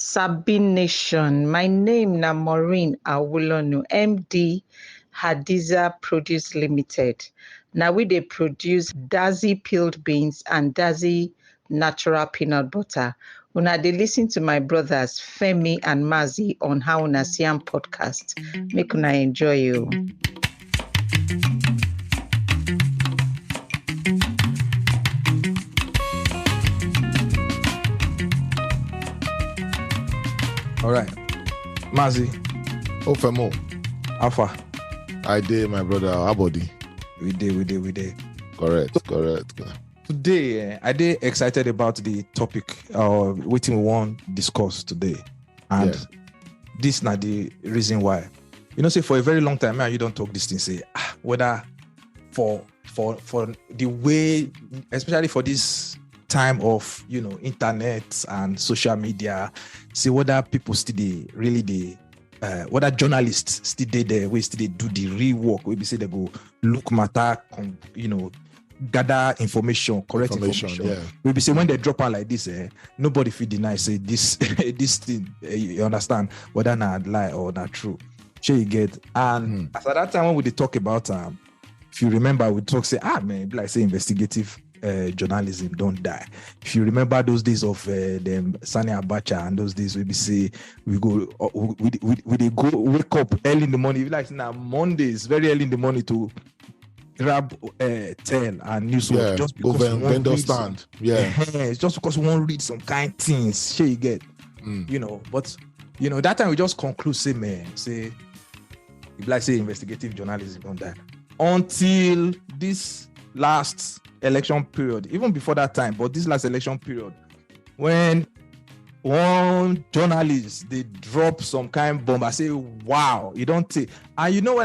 Sabine Nation. My name na Maureen Awolonu, MD Hadiza Produce Limited. Now we dey produce Dazi peeled beans and Dazi natural peanut butter. Una dey listen to my brothers Femi and Mazi on HUSAPodcast. Make una enjoy you. All right, Mazi. Femo. Alpha. I did, my brother. How body? We did. Correct. Today, I did excited about the topic which we want to discuss today. And this is not the reason why. You know, say for a very long time, man, you don't talk this thing, say, whether for the way, especially for this time of, you know, internet and social media, see whether people still whether journalists still there, we still do the real work. We say they go look matter, you know, gather information, correct information. Yeah. We be say when they drop out like this, nobody feel deny say this this thing. You understand whether not lie or not true. Sure you get. And at that time when we talk about if you remember, we talk say man, like say investigative journalism don't die. If you remember those days of them Sani Abacha and those days we be say we go we go wake up early in the morning, like now Mondays very early in the morning to grab 10 and newswatch just because we want to stand. It's just because we want to read some kind things. Sure you get. You know, but you know that time we just conclude say if like say investigative journalism don't die until this last election period, even before that time, but this last election period, when one journalist they drop some kind of bomb, I say, wow, you don't say. And you know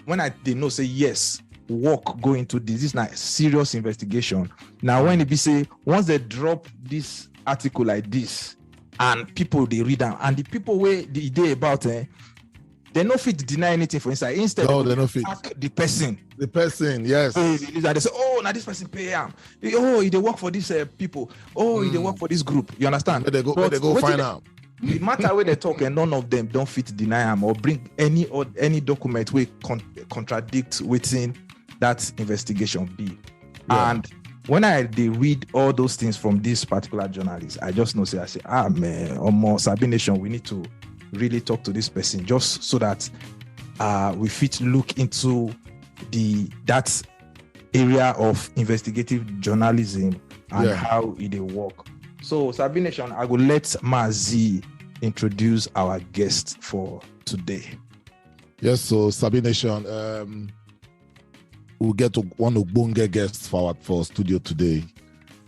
when I they know say yes, work go into this is not serious investigation. Now when it be say once they drop this article like this and people they read them and the people where the idea about they no fit deny anything for inside. Instead, they no fit the person. The person, yes. They say, oh, now this person pay him. Oh, they work for these people. Oh, they work for this group. You understand? Where they go find out. The matter where they talk and none of them don't fit deny him or bring any document where contradict within that investigation be. Yeah. And when they read all those things from this particular journalist, I just know say man, more Sabine Nation, we need to really talk to this person just so that we fit look into that area of investigative journalism and how it work. So Sabine Nation, I will let Mazi introduce our guest for today. Yes, so Sabine Nation, we'll get one Ogbonge guest for studio today.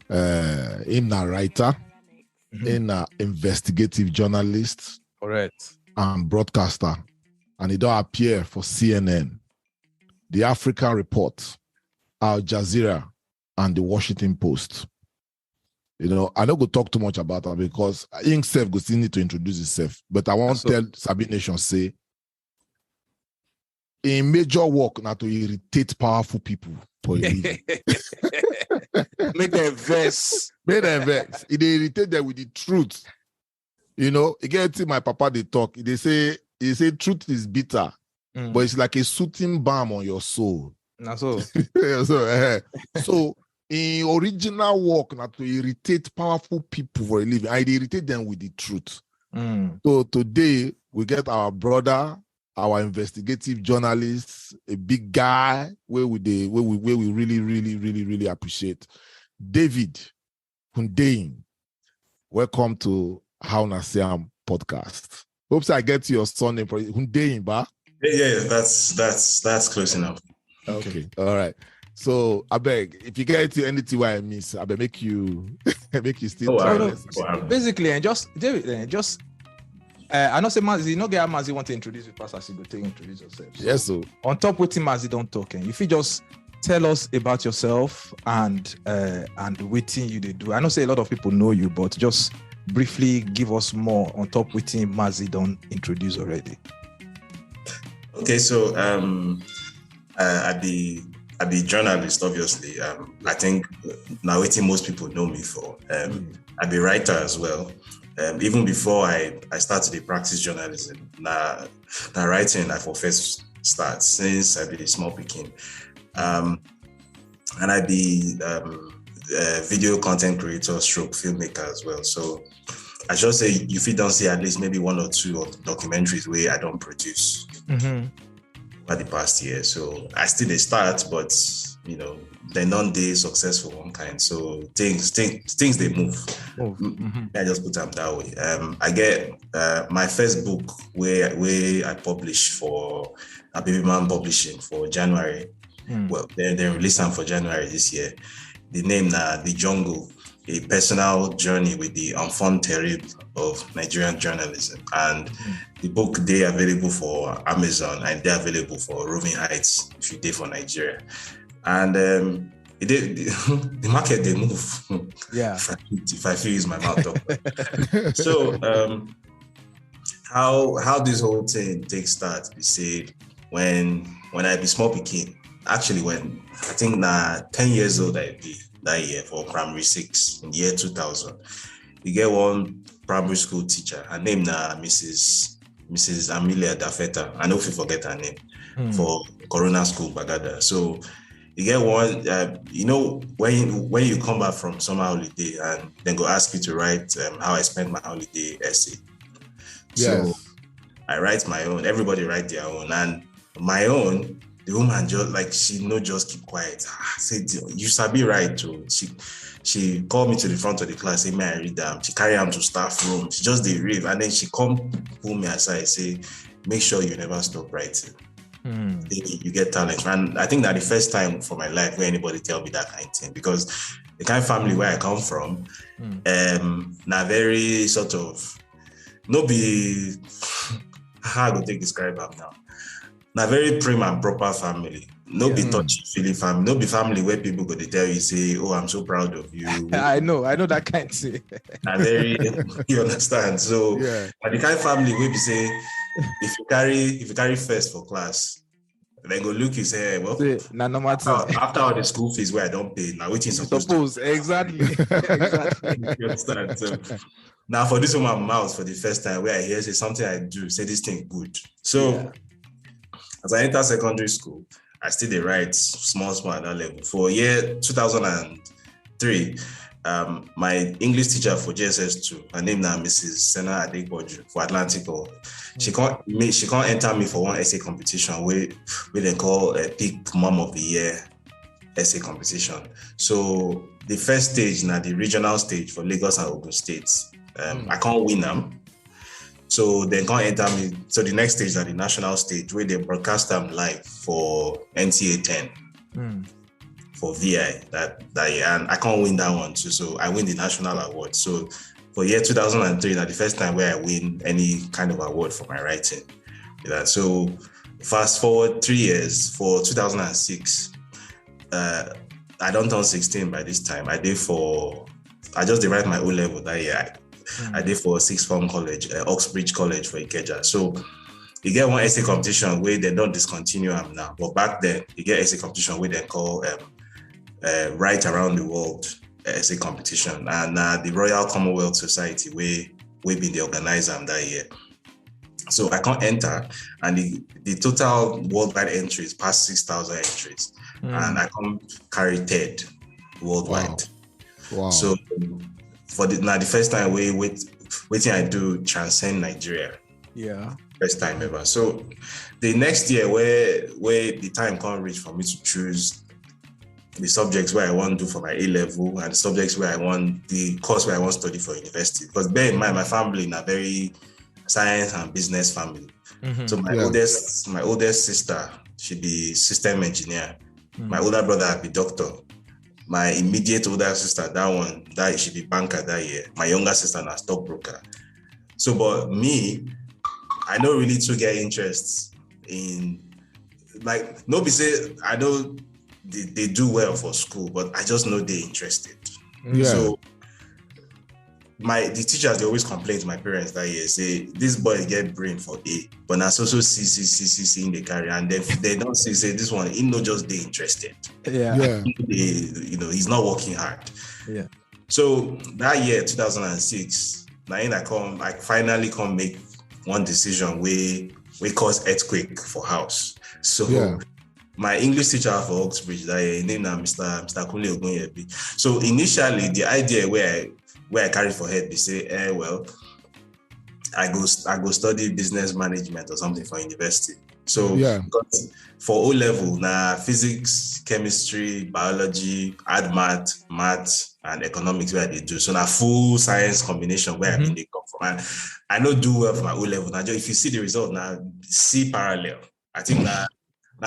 In a writer, in a investigative journalist, correct, and broadcaster, and he don't appear for CNN, the African Report, Al Jazeera, and the Washington Post. You know, I don't go talk too much about that because himself go still need to introduce himself. But I want to tell Sabine Nation say, a major work now to irritate powerful people for a living. Make them vex. It irritate them with the truth. You know, again, my papa they talk. They say truth is bitter, but it's like a soothing balm on your soul. So in original work, not to irritate powerful people for a living, I irritate them with the truth. So today we get our brother, our investigative journalist, a big guy where we really appreciate, David Hundeyin. Welcome to HUSAPodcast. Hopes I get your surname for Hundeyin, ba? Yeah, that's close enough. Okay. All right. So I beg, if you get to anything where I miss, I beg make you still try. Basically, and just David, I know say Mazi, no get Mazi want to introduce you past as you go to introduce yourself. So yes, so on top with him Mazi don't talk. If you just tell us about yourself and waiting you they do. I know say a lot of people know you, but just briefly give us more on top with him Mazi don't introduce already. Okay, so at the journalist, obviously, I think now waiting most people know me for. I'd be writer as well. even before I started to practice journalism, now writing I for first start since I be small picking. And I be video content creator stroke filmmaker as well. So I should say if you don't see at least maybe one or two of the documentaries where I don't produce over the past year. So I still they start, but you know, they're non-day successful one kind. So things they move. I just put them that way. I get my first book where I published for a Baby Man Publishing for January. Well, they released them for January this year. The name The Jungle, a personal journey with the enfant terrible of Nigerian journalism. And the book they available for Amazon and they're available for Roving Heights if you did for Nigeria. And the market they move. Yeah. if I feel use my mouth up. So how this whole thing takes start, we say when I be small picking. Actually, when I think 10 years old I be that year for primary 6 in the year 2000, we get one primary school teacher. Her name Mrs. Amelia Dafeta. I know if you forget her name for Corona School Bagada. So you get one, you know, when you come back from summer holiday and then go ask you to write how I spent my holiday essay. Yes. So I write my own. Everybody write their own, and my own. The woman just keep quiet. I said, you sabi right too. She called me to the front of the class, say, may I read them? She carry them to staff room. She just did rave. And then she come pull me aside, say, make sure you never stop writing. You get talent. And I think that the first time for my life where anybody tell me that kind of thing, because the kind of family where I come from, now very sort of, no be, how I go take describe them now. Now, very prim and proper family. No be touchy-feely family. No be family where people go to tell you, say, oh, I'm so proud of you. I know that kind of thing. Very, you understand? So, the kind of family where we say, if you carry first for class, then go look, you say, well, after all the school fees where I don't pay, now which is supposed to. Exactly. You understand? So, now, for this woman mouth for the first time where I hear say something I do, say this thing good. So, as I enter secondary school, I still dey write small at that level. For year 2003, my English teacher for JSS2, her name now Mrs. Sena Adegboju for Atlantic. She can't enter me for one essay competition where they call a Pick Mom of the Year essay competition. So the first stage, now the regional stage for Lagos and Ogun states, I can't win them. So they can't enter me. So the next stage is the national stage where they broadcast them live for NTA 10 for VI that year. And I can't win that one too. So I win the national award. So for year 2003, that's the first time where I win any kind of award for my writing. So fast forward 3 years, for 2006, I don't turn 16 by this time. I just write my O-level that year. I did for sixth form college, Oxbridge College for Ikeja. So you get one essay competition where they don't discontinue them now. But back then, you get essay competition where they call Right Around the World essay competition. And the Royal Commonwealth Society we been the organizer that year. So I can't enter. And the total worldwide entries past 6,000 entries. And I can't carry third worldwide. Wow. So for the first time waiting I do transcend Nigeria. Yeah. First time ever. So the next year where the time can't reach for me to choose the subjects where I want to do for my A-level and the subjects where I want the course where I want to study for university. Because bear in mind, my family is a very science and business family. So my oldest sister, she be system engineer. My older brother be doctor. My immediate older sister, that she be banker that year. My younger sister, na stockbroker. So, but me, I don't really to get interest in, like, nobody say I know they do well for school, but I just know they're interested. So the teachers, they always complain to my parents that year, say this boy get brain for A, but now so C in the career, and they don't say this one, he not just they interested. He's not working hard. Yeah. So that year, 2006, now I finally come make one decision we cause earthquake for house. So my English teacher for Oxbridge, that name now Mr. Kunle Ogunyebi. So initially the idea where I carry for head, they say, well, I go study business management or something for university. So for O level, now physics, chemistry, biology, add math, and economics where they do. So now full science combination where I mean they come from. And I know do well for my O level. Now if you see the result now, C parallel. I think now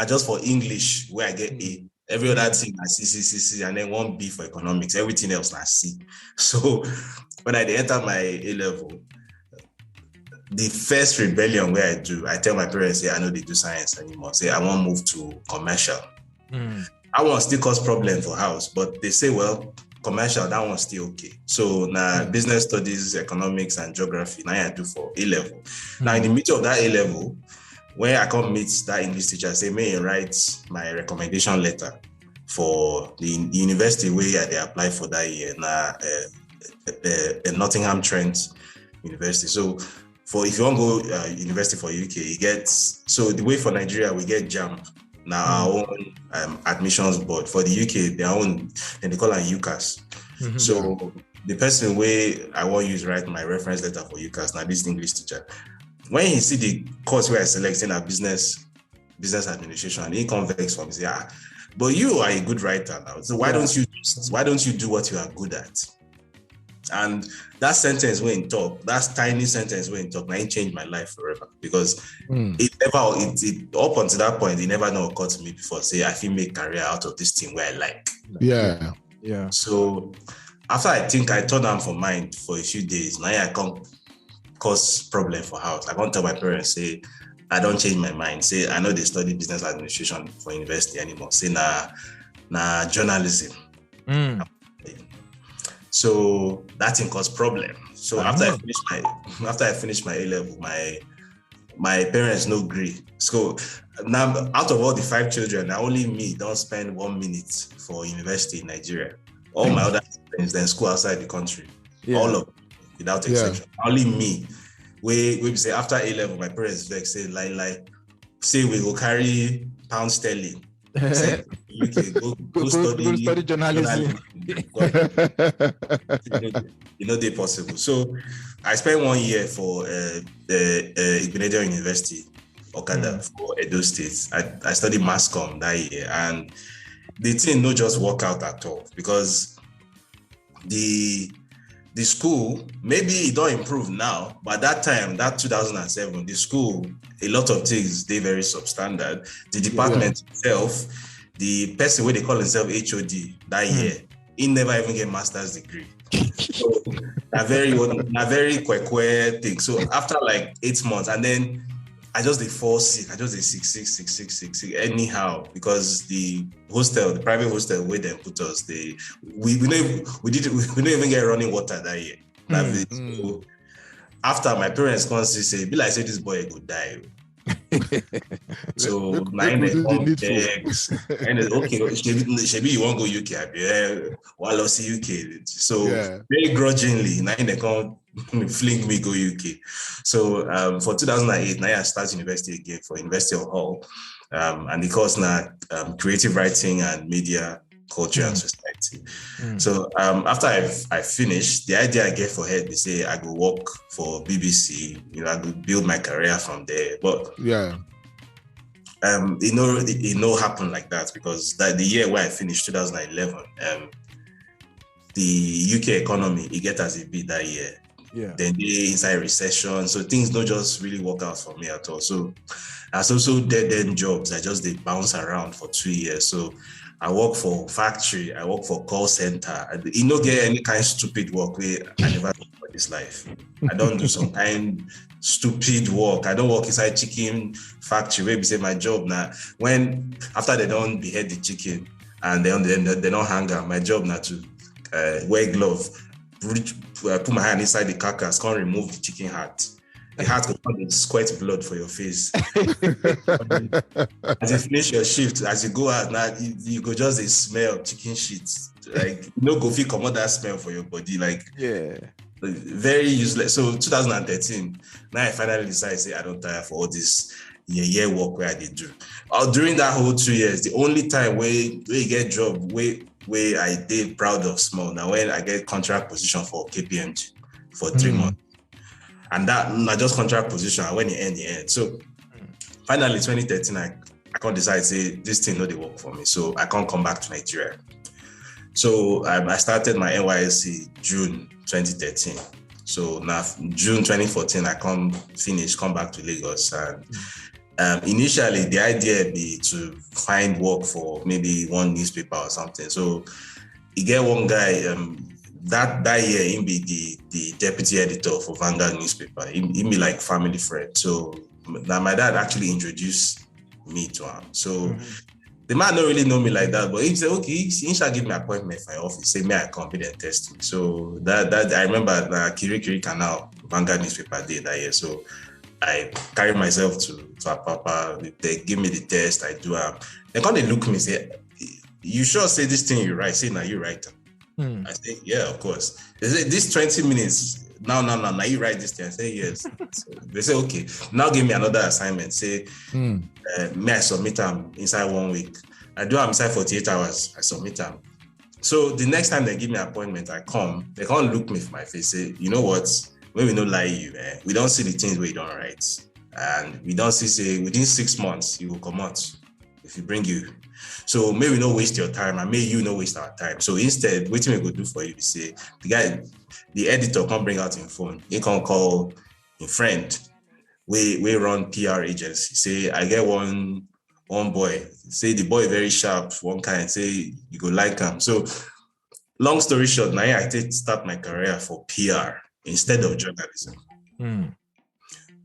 just for English where I get A. Every other thing I C, and then 1 B for economics. Everything else I C. So when I enter my A level, the first rebellion where I tell my parents, say I know they do science anymore. Say I won't move to commercial. I want still cause problem for house, but they say, well, commercial, that one's still okay. So now business studies, economics, and geography, now I do for A level. Now in the middle of that A level, when I come meet that English teacher, I say, may I write my recommendation letter for the university where they apply for that year, Nottingham Trent University. So if you want to go university for UK, you get, so the way for Nigeria, we get JAMB, now our own admissions board. For the UK, their own, and they call it UCAS. So the person where I want to use write my reference letter for UCAS, now this English teacher, when he see the course where I select in a business administration, he convex from me, say, but you are a good writer now. So why don't you do what you are good at? And that sentence when talk, that tiny sentence when talk, now it changed my life forever, because it up until that point, it never occurred to me before. Say I feel make career out of this thing where I like. Yeah. So after I think I turned down for mind for a few days, now I can't cause problem for house. I can't tell my parents, say I don't change my mind. Say I know they study business administration for university anymore. Say na journalism. So that thing caused problem. So after I finished my A level, my parents no agree. So now out of all the 5 children, now only me don't spend 1 minute for university in Nigeria. All my other friends then school outside the country. All of them, without exception. Only me. We say after A level, my parents vex say say we go carry pound sterling. Say, go study journalism. They possible. So I spent 1 year for Investigative University, Okada, for Edo State. I studied mass comm that year, and the thing no just work out at all, because the school, maybe it don't improve now, but that time, that 2007, the school, a lot of things, they very substandard. The department itself, the person where they call himself HOD that year, he never even get master's degree. So a very quick thing. So after like 8 months, and then I just fall sick. I just sick anyhow, because the private hostel where they put us, we didn't even get running water that year. So after my parents come say, be like, say this boy could die. So 9 eggs, and okay, maybe you won't go UK, I'll see UK. So very grudgingly, 9 they come fling me go UK. So for 2008, now I start university again for University of Hull, and the course now creative writing and media, culture and society. So after I finished, the idea I get for head, they say I go work for BBC, I go build my career from there. But it happened like that, because the year where I finished, 2011, the UK economy, it get as it be that year. Then they inside recession, so things don't just really work out for me at all. So as also dead-end jobs, I just they bounce around for 2 years. So I work for factory, I work for call center. You don't get any kind of stupid work where I never do for this life. I don't do some kind stupid work. I don't work inside chicken factory where we say my job now. When after they don't behead the chicken and they don't hang out, my job now to wear glove, put my hand inside the carcass, can't remove the chicken heart. The heart will squirt blood for your face. As you finish your shift, as you go out now, you go just smell chicken shit. Like go feel come out that smell for your body. Like very useless. So 2013, now I finally decided, say, I don't tire for all this year work where I did do. During that whole 2 years, the only time where you get job, where I did proud of small, now when I get contract position for KPMG for 3 months. And that not just contract position, when it end. So finally, 2013, I can't decide, say, this thing no they work for me. So I can't come back to Nigeria. So I started my NYSC June 2013. So now June 2014, I come back to Lagos. And initially, the idea be to find work for maybe one newspaper or something. So you get one guy, that year, he be the deputy editor for Vanguard newspaper. He be like family friend. So now my dad actually introduced me to him. So the man don't really know me like that, but he said, okay, he shall give me an appointment for your office. Say me, I come, then test me. So that I remember the Kiri Canal Vanguard newspaper day that year. So I carry myself to Papa. They give me the test. I do. They come, they look at me, say, "You sure say this thing you write? Say now you write." I say, "Yeah, of course." They say, "This 20 minutes. Now you write this thing." I say, "Yes." So they say, "Okay." Now give me another assignment. Say, may I submit them inside 1 week? I do them inside 48 hours. I submit them. So the next time they give me an appointment, I come. They can't look me for my face. Say, "You know what? When we don't lie you, we don't see the things where you don't write. And we don't see, say, within 6 months, you will come out if you bring you. So maybe not waste your time and may you not waste our time." So instead, what we go do for you, say, the editor can't bring out his phone. He can't call a friend. We run PR agency. Say, I get one boy. Say, the boy very sharp, one kind. Say, you go like him. So long story short, now I start my career for PR instead of journalism.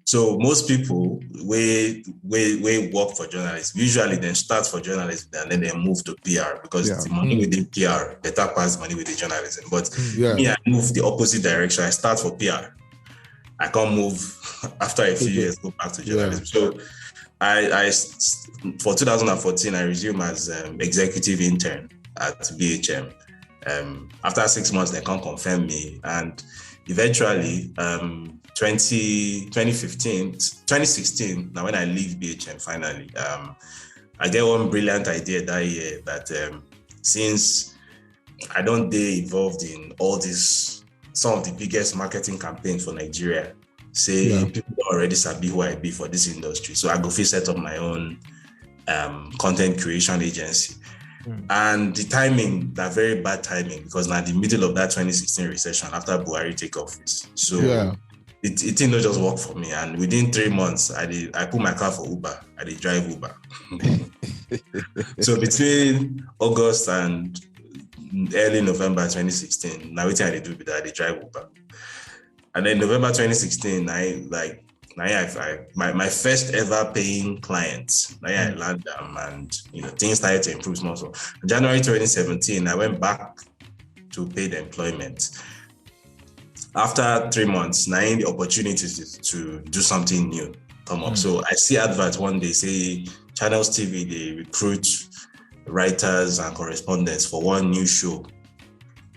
So most people we work for journalism, usually then start for journalism and then they move to PR because the money within PR better pass money with the journalism. But me, I move the opposite direction. I start for PR. I can't move after a few years, go back to journalism. So I for 2014, I resumed as executive intern at BHM. After 6 months, they can't confirm me. And eventually, 2016, now when I leave BHM finally, I get one brilliant idea that year that since I don't get involved in all this, some of the biggest marketing campaigns for Nigeria, people already sabi who I be for this industry. So I go set up my own content creation agency. And the timing, that very bad timing, because now the middle of that 2016 recession after Buhari take office. So it did not just work for me. And within 3 months, I put my car for Uber. I did drive Uber. So between August and early November 2016, now what I do with that, I drive Uber. And then November 2016, my first ever paying client, I landed them, and things started to improve more. So January 2017, I went back to paid employment. After 3 months, now the opportunities to do something new come up. So I see adverts one day say Channels TV, they recruit writers and correspondents for one new show,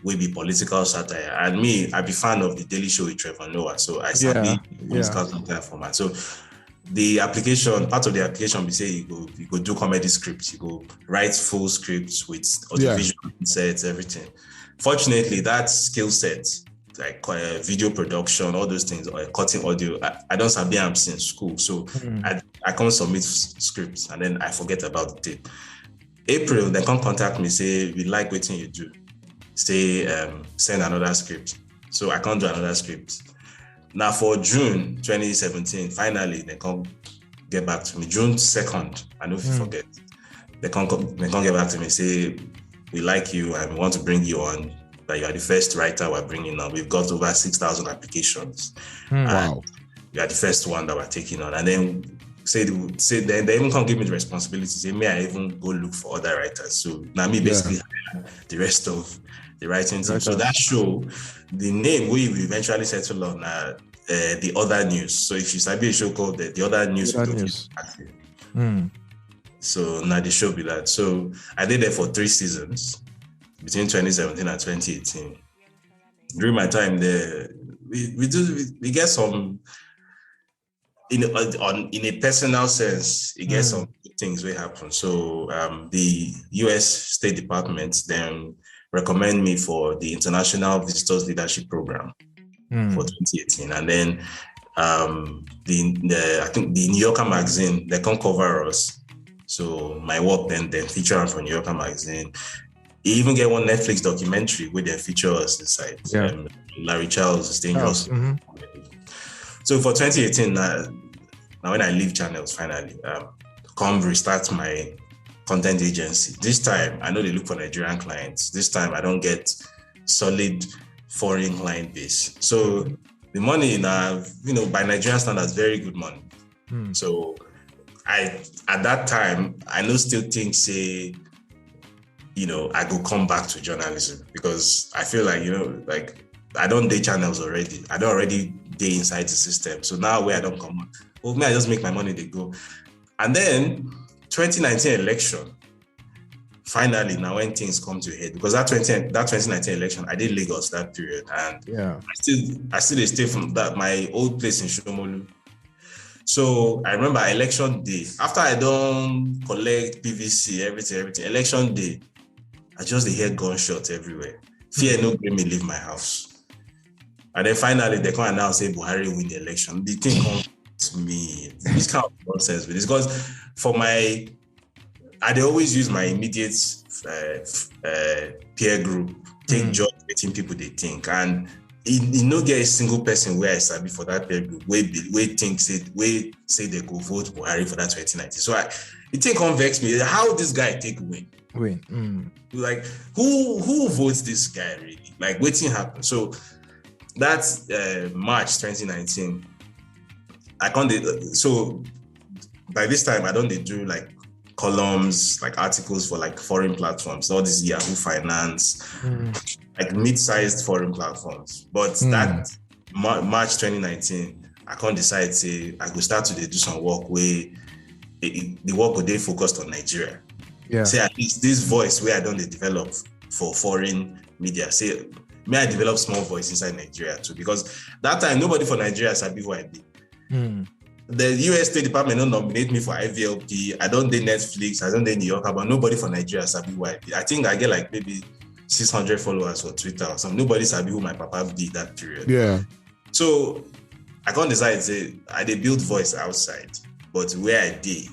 will be political satire. And me, I be fan of the Daily Show with Trevor Noah. So I study political satire format. So the application, part of the application, we say you go do comedy scripts, you go write full scripts with audiovisual inserts, everything. Fortunately, that skill set, like video production, all those things, or cutting audio, I don't sabi them since school. So I can't submit scripts and then I forget about it. April, they come contact me, say, we like what you do. Say, send another script. So I can't do another script. Now for June 2017, finally, they can't get back to me. June 2nd, I know if you forget. They can't get back to me, say, we like you and we want to bring you on. That you are the first writer we're bringing on. We've got over 6,000 applications. Wow. You are the first one that we're taking on. And then they even can't give me the responsibility. Say, may I even go look for other writers? So now me basically the rest of the writing team. So that show, the name we eventually settled on The Other News. So if you sabi a show called The Other News. So now the show be that. So I did it for 3 seasons between 2017 and 2018. During my time there, we get some in a personal sense, it gets some things will happen. So the US State Department then recommend me for the International Visitors Leadership Program for 2018, and then I think the New Yorker magazine, they can cover us. So my work then feature for New Yorker magazine. You even get one Netflix documentary where they feature us inside. Larry Charles is dangerous. So for 2018, now when I leave channels finally, come restart my content agency. This time I know they look for Nigerian clients. This time I don't get solid foreign client base. So the money now, by Nigerian standards, very good money. So at that time, I know still think say, I go come back to journalism because I feel like, I don't day channels already. I don't already day inside the system. So now where I don't come, I just make my money, they go. And then 2019 election, finally, now when things come to a head, because that 2019 election, I did Lagos that period. And I still stay from that, my old place in Shomolu. So I remember election day, after I don't collect PVC, everything, election day, I just hear gunshots everywhere. Fear no made me leave my house. And then finally, they come announce say Buhari win the election. The thing comes to me, this kind of nonsense with this, because I always use my immediate peer group, take joy between people they think, and you no get a single person where I sabi for that peer group where say they go vote Buhari for that 2019. So it think vex me. How this guy take win? Like who votes this guy really? Like waiting happen. So that's March 2019. So by this time I don't do like columns, like articles for like foreign platforms, all this Yahoo Finance, like mid-sized foreign platforms. But that March 2019, I can't decide say I go start to do some work where the work would they focused on Nigeria. Say at least this voice where I don't develop for foreign media. Say may I develop small voice inside Nigeria too, because that time nobody for Nigeria sabi who I be. The US State Department don't nominate me for IVLP. I don't do Netflix. I don't do New Yorker, but nobody for Nigeria sabi who I be. I think I get like maybe 600 followers for Twitter or something. Nobody sabi who my papa be that period. Yeah. So I can't decide say I did build voice outside, but where I did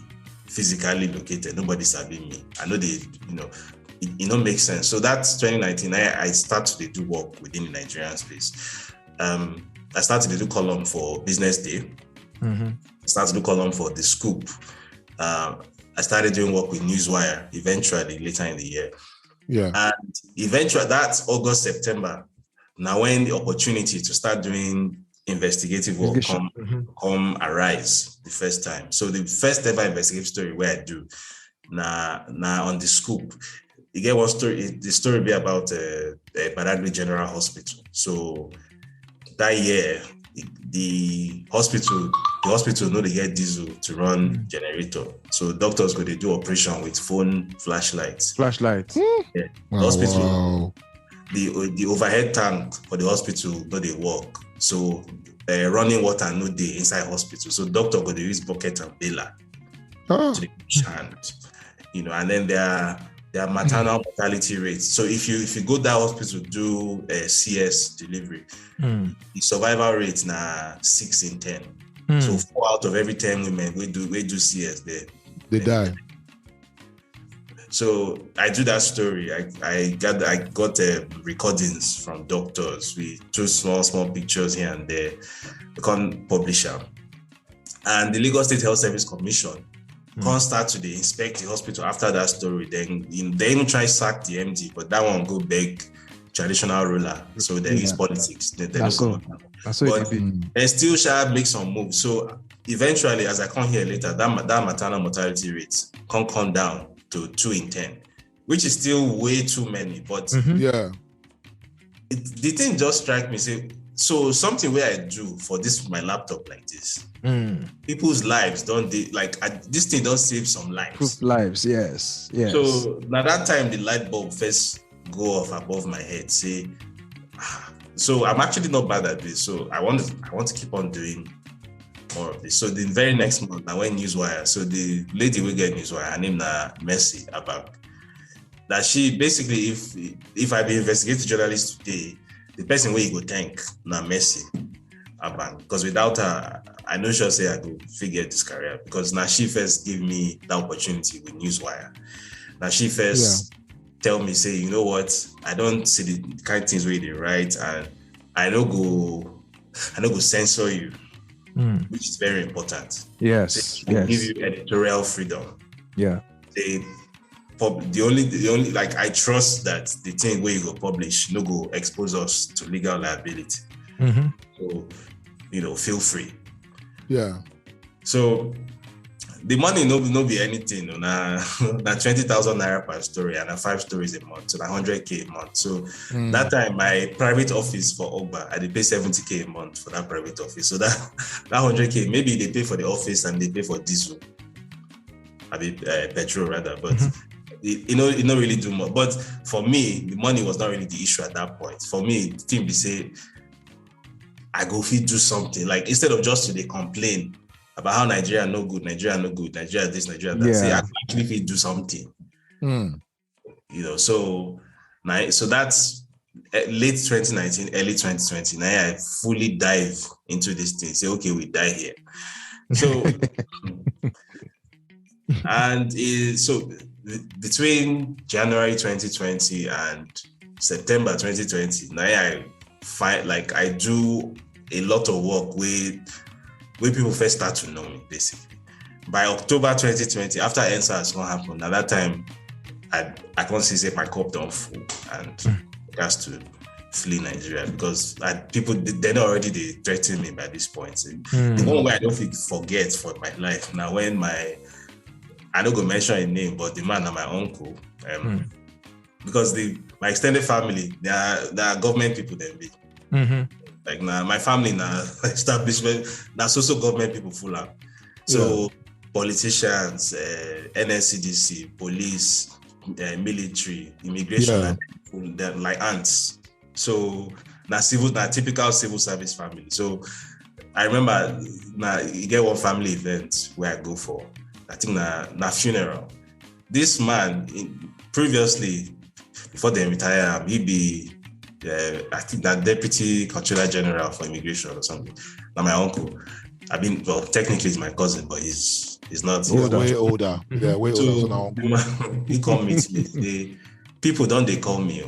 physically located, nobody sabi me. I know it don't make sense. So that's 2019. I started to do work within the Nigerian space. I started to do column for Business Day. I started to do column for The Scoop. I started doing work with Newswire eventually later in the year. And eventually that's August, September. Now when the opportunity to start doing investigative work come arise the first time. So the first ever investigative story where I do now on The Scoop, you get one story, the story be about Badagry General Hospital. So that year, the hospital know they get diesel to run generator. So doctors go they do operation with phone flashlights. Yeah. Hospital. The overhead tank for the hospital no they work. So running water no dey inside hospital. So doctor go they use bucket and baler to the hand. And then their maternal mortality rates. So if you go that hospital do a CS delivery, the survival rate na 6 in 10. So 4 out of every 10 women we do CS they die. So I do that story. I got recordings from doctors. We took small pictures here and there. We can't publish them. And the Lagos State Health Service Commission can't start to inspect the hospital after that story. Then they even try sack the MD, but that one go beg traditional ruler. So there is politics. But they still shall make some moves. So eventually, as I come here later, that maternal mortality rate can come down to 2 in 10, which is still way too many. But the thing just strike me, say, so something where I do for this my laptop like this, people's lives this thing don't save some lives. Proof lives, yes. So now that time the light bulb first go off above my head, say, So I'm actually not bad at this. So I want to keep on doing more of this. So the very next month, I went Newswire. So the lady will get Newswire, her name na Mercy Abang. That she basically, if I be investigative journalist today, the person where you go thank na Mercy Abang, because without her, I know she'll say I could figure this career, because now she first gave me the opportunity with Newswire. Now she first tell me, say, you know what, I don't see the kind of things where they write, and I don't go censor you, which is very important. Yes, they give you editorial freedom. Yeah. The only like, I trust that the thing where you go publish no go expose us to legal liability. So, feel free. Yeah. So the money no be anything. Na 20,000 naira per story, and 5 stories a month, so 100K a month. So that time, my private office for Ogba, I did pay 70K a month for that private office. So that 100K, maybe they pay for the office and they pay for diesel, petrol rather, but it not really do more. But for me, the money was not really the issue at that point. For me, the thing be say, I go fit do something, like, instead of just to complain about how Nigeria no good, Nigeria this, Nigeria that. Say I can actually fit do something. So that's late 2019, early 2020. Now I fully dive into this thing. Say, okay, we die here. So and so between January 2020 and September 2020, now I do a lot of work where people first start to know me, basically. By October 2020, after NSAS what happened, at that time, I can't say my cup don't full, and has to flee Nigeria, because people, they threaten me by this point. The one way I don't forget for my life, now when I don't go mention a name, but the man and my uncle, because my extended family, they are government people, then be. Like now, my family now establishment, now so government people full up. So politicians, NSCDC, police, military, immigration, they're like ants. So now typical civil service family. So I remember now you get one family event where I go for, I think na funeral. This man previously, before they retire, he be I think that deputy controller general for immigration or something. Now my uncle, technically he's my cousin, but he's not. He's way older. Yeah, way older. So now he call me. People don't they call me?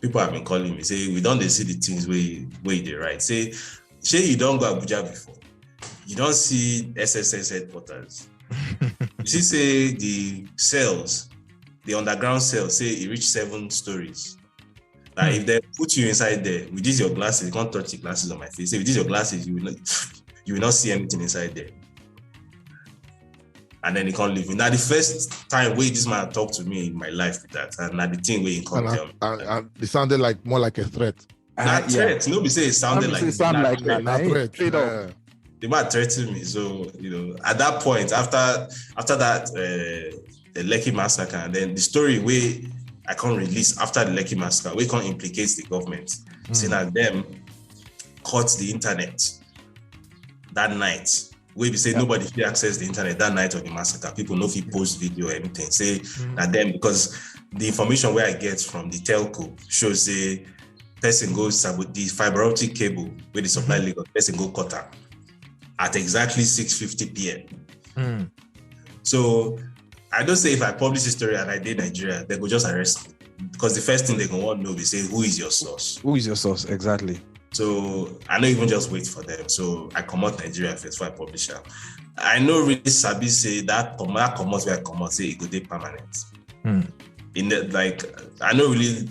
People have been calling me. Say we don't they see the things where they write. Say you don't go Abuja before. You don't see SSS headquarters. You see, say the cells, the underground cells, say it reach 7 stories. Like if they put you inside there with these your glasses, you can't touch the glasses on my face. Say with these your glasses, you will not see anything inside there. And then he can't leave. Now the first time where this man talked to me in my life with that, and now the thing where he can't tell me. And it sounded like more like a threat. Not threat. Nobody say it sounded like a threat. The man threatened me. So, at that point, after that the Lekki massacre, and then the story where I can't release after the Lekki massacre, we can't implicate the government, saying that them caught the internet that night. We say nobody can access the internet that night of the massacre. People know if you post video or anything. Say that them, because the information where I get from the telco shows the person goes with the fiber optic cable where the supply Lagos, person go cut her at exactly 6:50 p.m. So I don't say if I publish a story and I did Nigeria, they go just arrest me, because the first thing they gonna want to know is say, who is your source? Who is your source? Exactly. So I don't even just wait for them. So I come out Nigeria first before I publish it. I know really Sabi say that come out where I come out say it go be permanent. In the, like, I don't really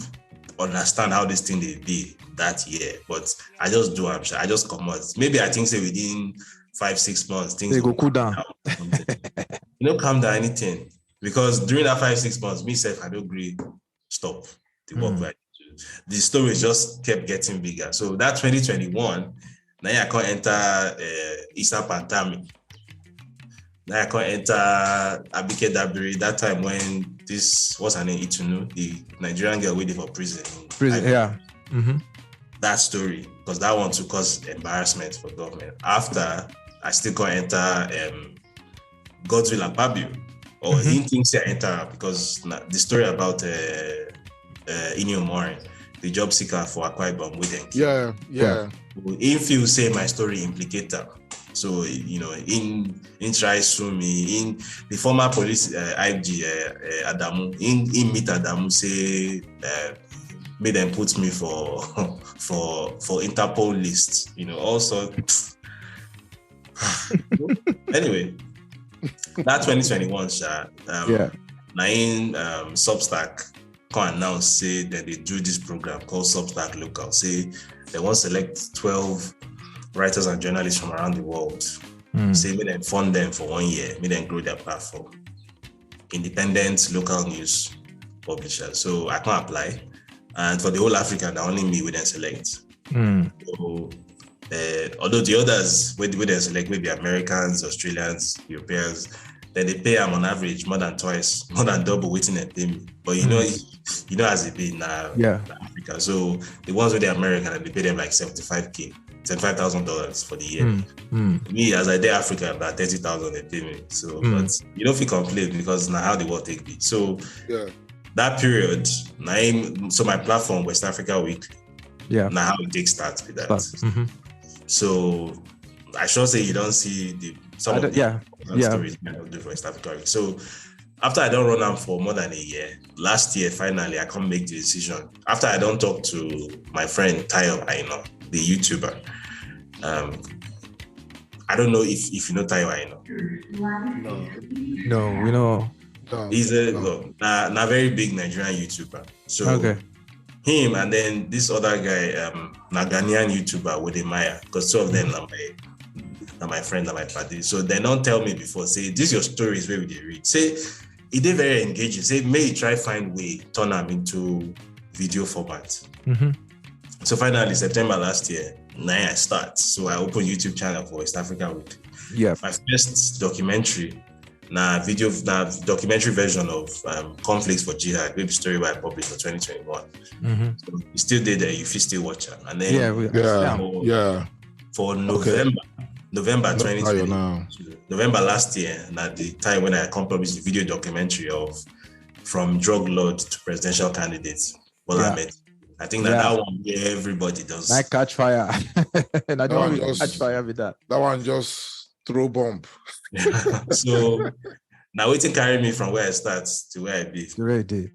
understand how this thing they be that year, but I just do. I just come out. Maybe I think say within 5-6 months things they go cool down. Calm down anything, because during that 5-6 months, myself I don't agree stop the work right. The story just kept getting bigger. So that 2021, now I can't enter Isa Pantami. Now I can't enter Abike Dabiri. That time when this, what's her name, Itunu, the Nigerian girl waiting for prison. Yeah. that story, because that one to cause embarrassment for government. After, I still can't enter Godswill and Pabio, or he thinks I enter because the story about Inyo Morin, the job seeker for Akwa Ibom with them. Yeah. In few say my story implicator. So, in try sue me, in the former police IG Adamu, in meet Adamu say made them put me for Interpol lists, also. Anyway, that 2021 Substack can announce say that they do this program called Substack Local. Say they want to select 12 writers and journalists from around the world. Say may them fund them for 1 year, may them grow their platform. Independent local news publishers. So I can apply. And for the whole Africa, they only me with them select. So, although the others with them select maybe Americans, Australians, Europeans, then they pay them on average more than double waiting and pay me. But you know as it be in Africa. So the ones with the American, they pay them like $75,000 for the year. Me, as I did Africa, about 30,000 they pay me. So, but you don't feel complain because now how the world take me. So that period, so my platform, West Africa Weekly. Now how it takes start with that. So I should say you don't see some of the stories I do for West Africa Week. So after I don't run them for more than a year, last year finally I can't make the decision. After I don't talk to my friend Tayo Aino, the YouTuber. I don't know if you know Tayo Aino. No, we know. He's a very big Nigerian YouTuber. So him and then this other guy, Ghanaian YouTuber with Maya, because two of them are my friend and my party. So they don't tell me before, say, this your stories where we did read. Say, it did very engaging. Say, may you try find way, turn them into video format. So finally, September last year, now I start. So I opened YouTube channel for West Africa Week. My first documentary, documentary version of Conflicts for Jihad, web story by published for 2021. So you still did there, you still watch it. And then for November 2020, November last year, at the time when I published the video documentary of From Drug Lord to Presidential Candidates, Bola Ahmed. I think that one everybody does. Like catch fire. And I don't really catch fire with that. That one just throw bomb. So now waiting carry me from where I start to where I be. Already.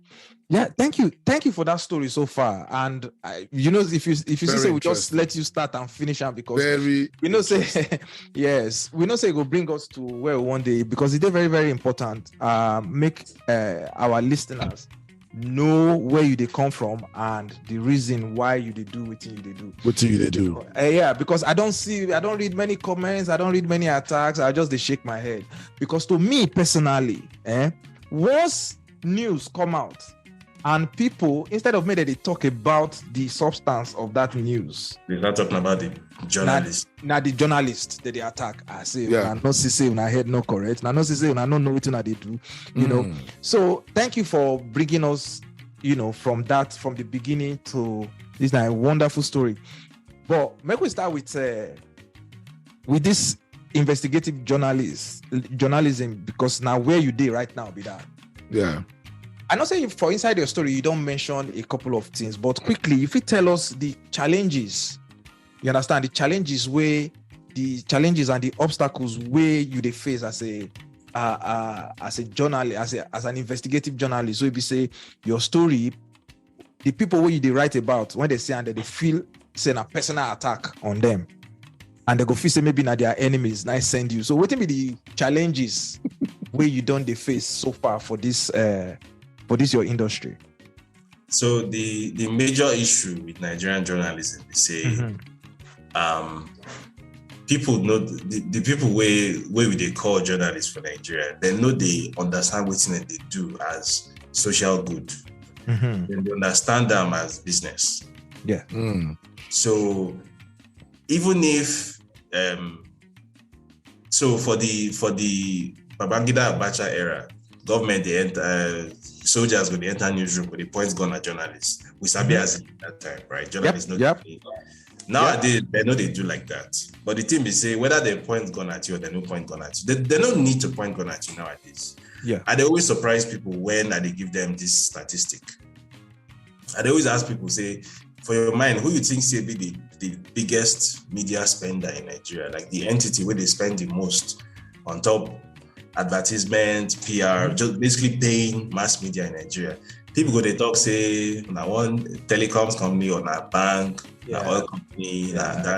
Yeah, thank you for that story so far. And if you say we just let you start and finish it because we know say yes, we know say it will bring us to where we one day because it is very very important. Make our listeners know where they come from and the reason why you do what you do. Because I don't read many comments, I don't read many attacks. I just shake my head because to me personally, once news come out and people instead of me that they talk about the substance of that news, they're not talking about the journalist. Now the journalist that they attack, I say, I not say when I head no correct. I not say when I don't know what they do, you know. So thank you for bringing us, from the beginning to this wonderful story. But make we start with this investigative journalism because now where you did right now be that. Yeah. I know say for inside your story you don't mention a couple of things, but quickly if you tell us the challenges, you understand the challenges and the obstacles where you they face as a journalist, as an investigative journalist. So if you say your story, the people where you they write about when they say and they feel say a personal attack on them, and they go feel say maybe now their enemies now send you. So what will be the challenges where you don't they face so far for this your industry? So the major issue with Nigerian journalism is say people know the people where they call journalists for Nigeria, they know they understand what they do as social good. Then they understand them as business. Yeah. So even if so for the Babangida Abacha era, government they soldiers go to enter newsroom with the points gun at journalists. We sabi as that time, right? Journalists nowadays they know they do like that. But the thing is say whether they point gun at you or they no point gun at you, they don't need to point gun at you nowadays. Yeah. And they always surprise people when they give them this statistic. And they always ask people, say, for your mind, who you think say be the biggest media spender in Nigeria, like the entity where they spend the most on top advertisement, PR, just basically paying mass media in Nigeria. People go they talk say na one telecoms company or na bank, na oil company,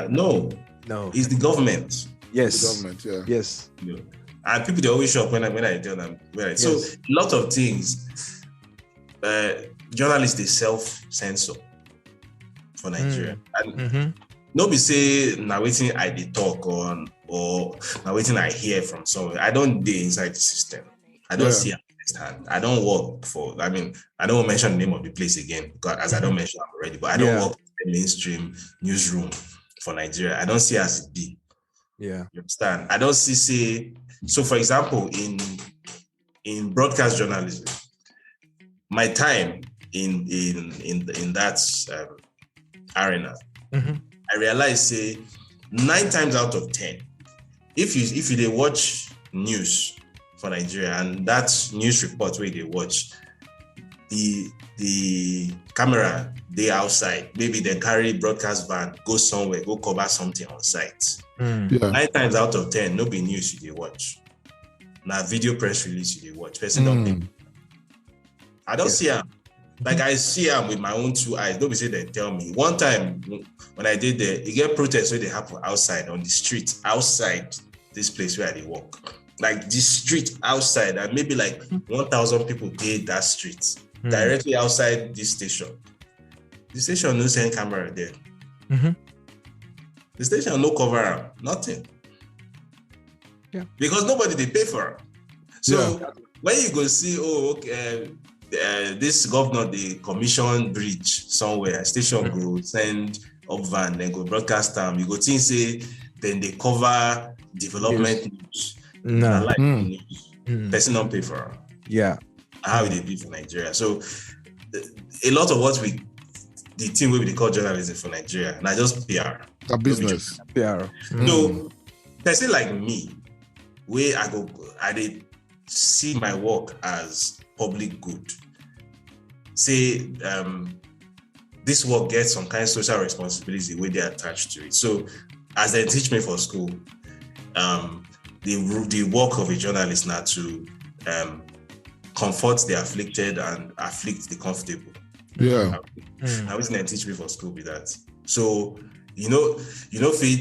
no, it's the government. Yes, the government. Yes. You know? And people they always shock when I tell them. Right? Yes. So a lot of things, journalists they self-censor for Nigeria. And no be say now waiting I dey talk on or now waiting I hear from somewhere. I don't dey inside the system. I don't see understand. I don't work for. I mean, I don't mention the name of the place again because as I don't mention it already. But I don't work in the mainstream newsroom for Nigeria. I don't see as it be. Yeah, you understand. I don't see say. So, for example, in broadcast journalism, my time in that arena, I realized say 9 times out of 10, if you dey watch news for Nigeria and that news report where they watch, the camera they outside, maybe they carry broadcast van, go somewhere, go cover something on site. 9 times out of 10, no be news you dey watch. Now video press release you dey watch. Person don't pay. I don't see them. Like I see them with my own 2 eyes. Don't be say they tell me. One time when I did there, you get protests where they happen outside on the street, outside this place where they walk. Like this street outside, and maybe like 1,000 people did that street directly outside this station. The station no send camera there. The station no cover up, nothing. Yeah. Because nobody they pay for it. So when you go see, this governor they commission bridge somewhere, station go send up van, then go broadcast them. You go think say then they cover development news. No. News. Person don't pay for it. Yeah. How they be for Nigeria. So a lot of what the team will be called journalism for Nigeria, not just PR. A business. PR. No, person like me, where I did see my work as public good. Say this work gets some kind of social responsibility where they attached to it. So as they teach me for school, the work of a journalist now to comfort the afflicted and afflict the comfortable. Yeah. I was going to teach me for school with that. So, you know, if you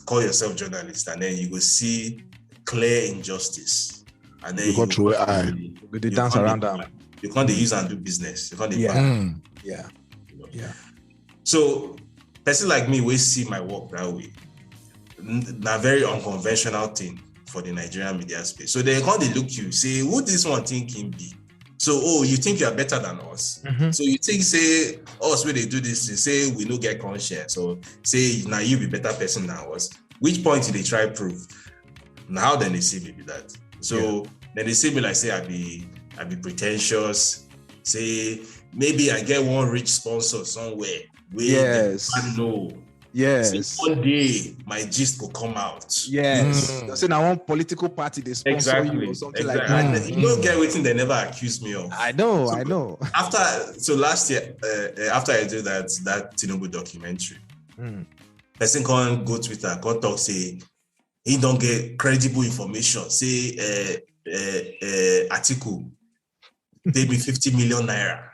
call yourself journalist and then you go see clear injustice and then you through they dance around them. You can't use and do business. You can't So, person like me will see my work that way. A very unconventional thing for the Nigerian media space. So they can't look you, say, who this one think him be? So, you think you are better than us? So you think, say, us when they do this, they say we no get conscience. So say, now you be better person than us. Which point did they try prove? Now then they see me be that. So then they see me like, say, I be pretentious. Say, maybe I get one rich sponsor somewhere. I know. Yes. So one day my gist will come out. Yes. They say now one political party they sponsor you or something like that. And you don't get anything they never accuse me of. I know. So last year, after I did that Tinubu documentary, person can't go Twitter, can't talk, say he don't get credible information. Say article pay me 50 million naira.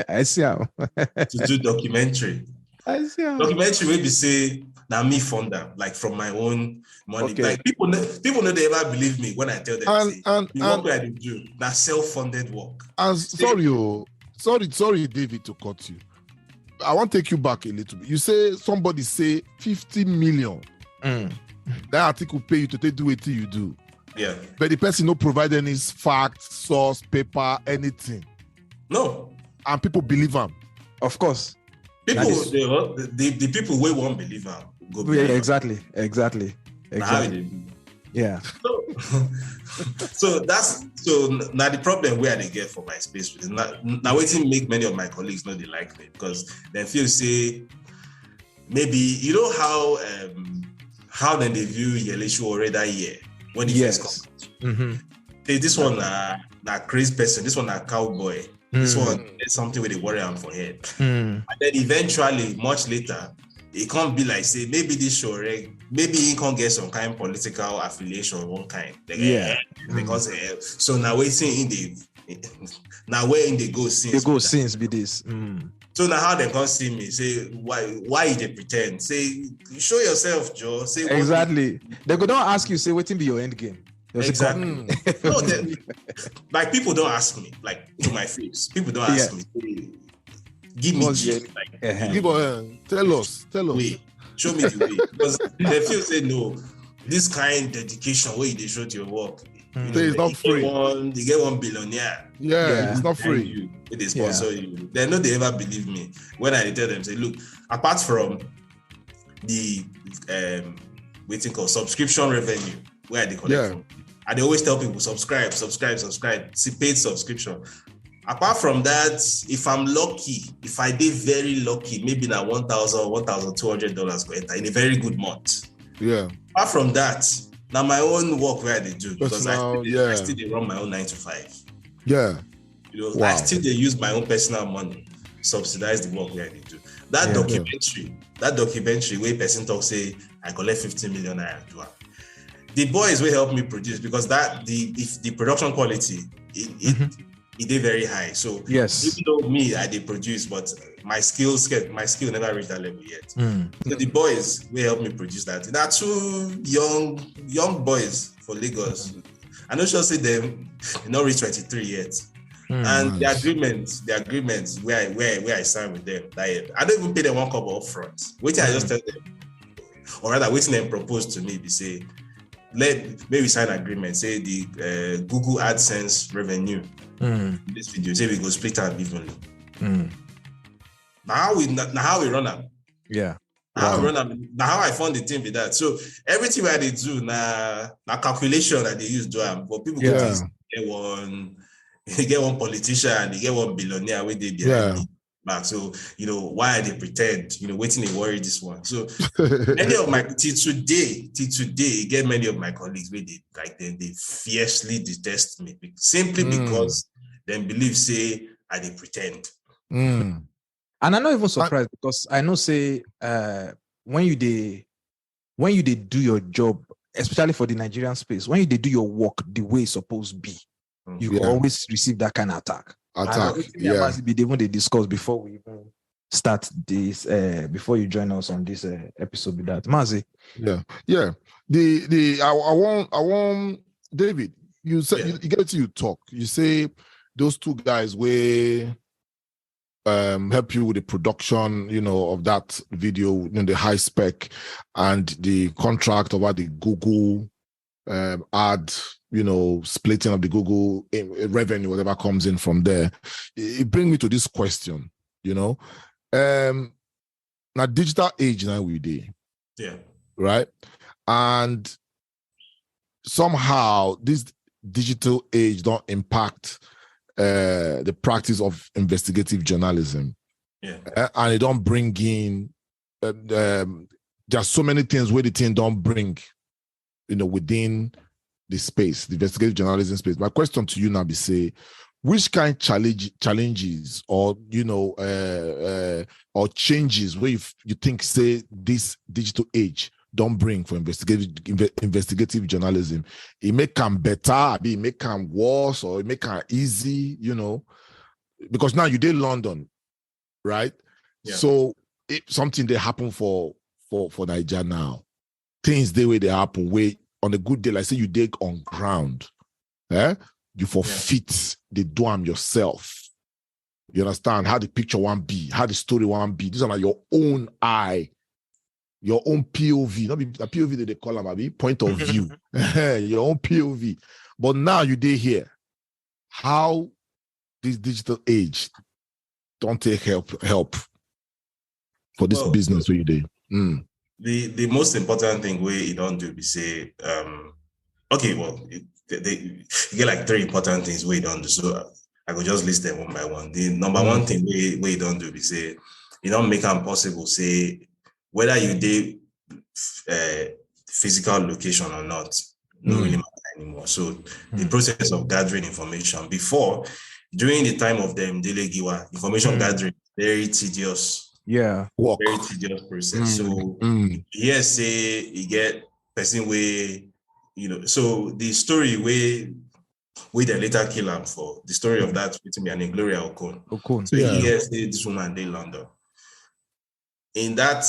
I see how. to do documentary. I see how. Documentary will be say now me fund them like from my own money. Okay. Like people know they ever believe me when I tell them the work I do that's self-funded work. And sorry, David, to cut you. I want to take you back a little bit. You say somebody say 50 million. That article pay you to do it till you do. Yeah. But the person no provide any facts, source, paper, anything. No. And people believe them. Of course. People, the people we won't believe them. Yeah, exactly. How they do. Yeah. So So now the problem where they get for my space is now waiting make many of my colleagues know they like me because they feel say maybe you know how then they view Yellow already that year when he first come. This one na crazy person, this one na cowboy, this one is something where they worry am for head. And then eventually, much later, it can't be like say maybe this show maybe he can't get some kind of political affiliation of one kind. Because so now we're seeing now where in they go since they go since be this. So now how they can't see me say why they pretend say show yourself, Joe. Say exactly. They go don't ask you say waiting be your end game. Exactly. No, like people don't ask me like to my face. People don't ask me. Give me tell us. Way. Show me the way. Because they feel say no, this kind of dedication where they show to your work. It's not free. They get one billionaire. Yeah, it's not free. They sponsor you. They know they ever believe me when I tell them say, look, apart from the waiting called subscription revenue where they collect from. And they always tell people subscribe, see paid subscription. Apart from that, if I'm lucky, if I did very lucky, maybe now $1,200 go enter in a very good month. Yeah. Apart from that, now my own work where they do because I still run my own 9 to 5. Yeah. I still they use my own personal money subsidize the work where they do. That documentary where person talk say I collect 15 million naira do it. The boys will help me produce because the production quality it did very high. So even though I did produce, but my skill never reached that level yet. So the boys will help me produce that. There are two young boys for Lagos. I know she'll say them not reach 23 yet. And the agreements where I signed with them, I don't even pay them one couple up front. Wait till I just tell them, or rather waiting them propose to me, they say, maybe sign agreement, say the Google AdSense revenue in this video, say we go split out evenly. Now how we run them? Yeah. Now how I found the thing with that. So everything I they do now calculation that they use do them, but people get one politician, they get one billionaire where they behind me. Back. So, why they pretend, waiting they worry this one. So many of my till today, get many of my colleagues where they fiercely detest me simply because they believe say I they pretend. And I'm not even surprised because I know say when you do your job, especially for the Nigerian space, when you do your work the way it's supposed to be, you always receive that kind of attack. Even they discuss before we even start this before you join us on this episode with that Mazi. I want David, you said you get to talk, you say those two guys will help you with the production of that video, the high spec and the contract about the Google ad, splitting of the Google revenue, whatever comes in from there. It brings me to this question, now digital age now we do. Yeah. Right. And somehow this digital age don't impact the practice of investigative journalism. Yeah. And it don't bring in there's so many things where the thing don't bring, within the space, the investigative journalism space. My question to you now be say, which kind of challenges or or changes where you think say this digital age don't bring for investigative journalism? It make them better, it make them worse, or it make them easy, because now you did London, right? Yeah. So if something they happen for Nigeria now, things the way they happen, way on a good day, like say you dig on ground, you forfeit the dorm yourself. You understand how the picture won't be, how the story won't be. These are like your own eye, your own POV. Not be a POV that they call them, maybe point of view. Your own POV. But now you did here. How this digital age don't take help for this business where you did. The most important thing where you don't do is say Okay, well, you get like 3 important things we don't do. So I could just list them one by one. The number one thing we don't do is say you don't make them possible. Say whether you did physical location or not, no really matter anymore. So the process of gathering information before, during the time of them daily giwa, information gathering, very tedious. Yeah. Very tedious process. So here say you get person way, so the story where they later kill him for the story of that between me and Gloria Okon. So he gets this woman in London. In that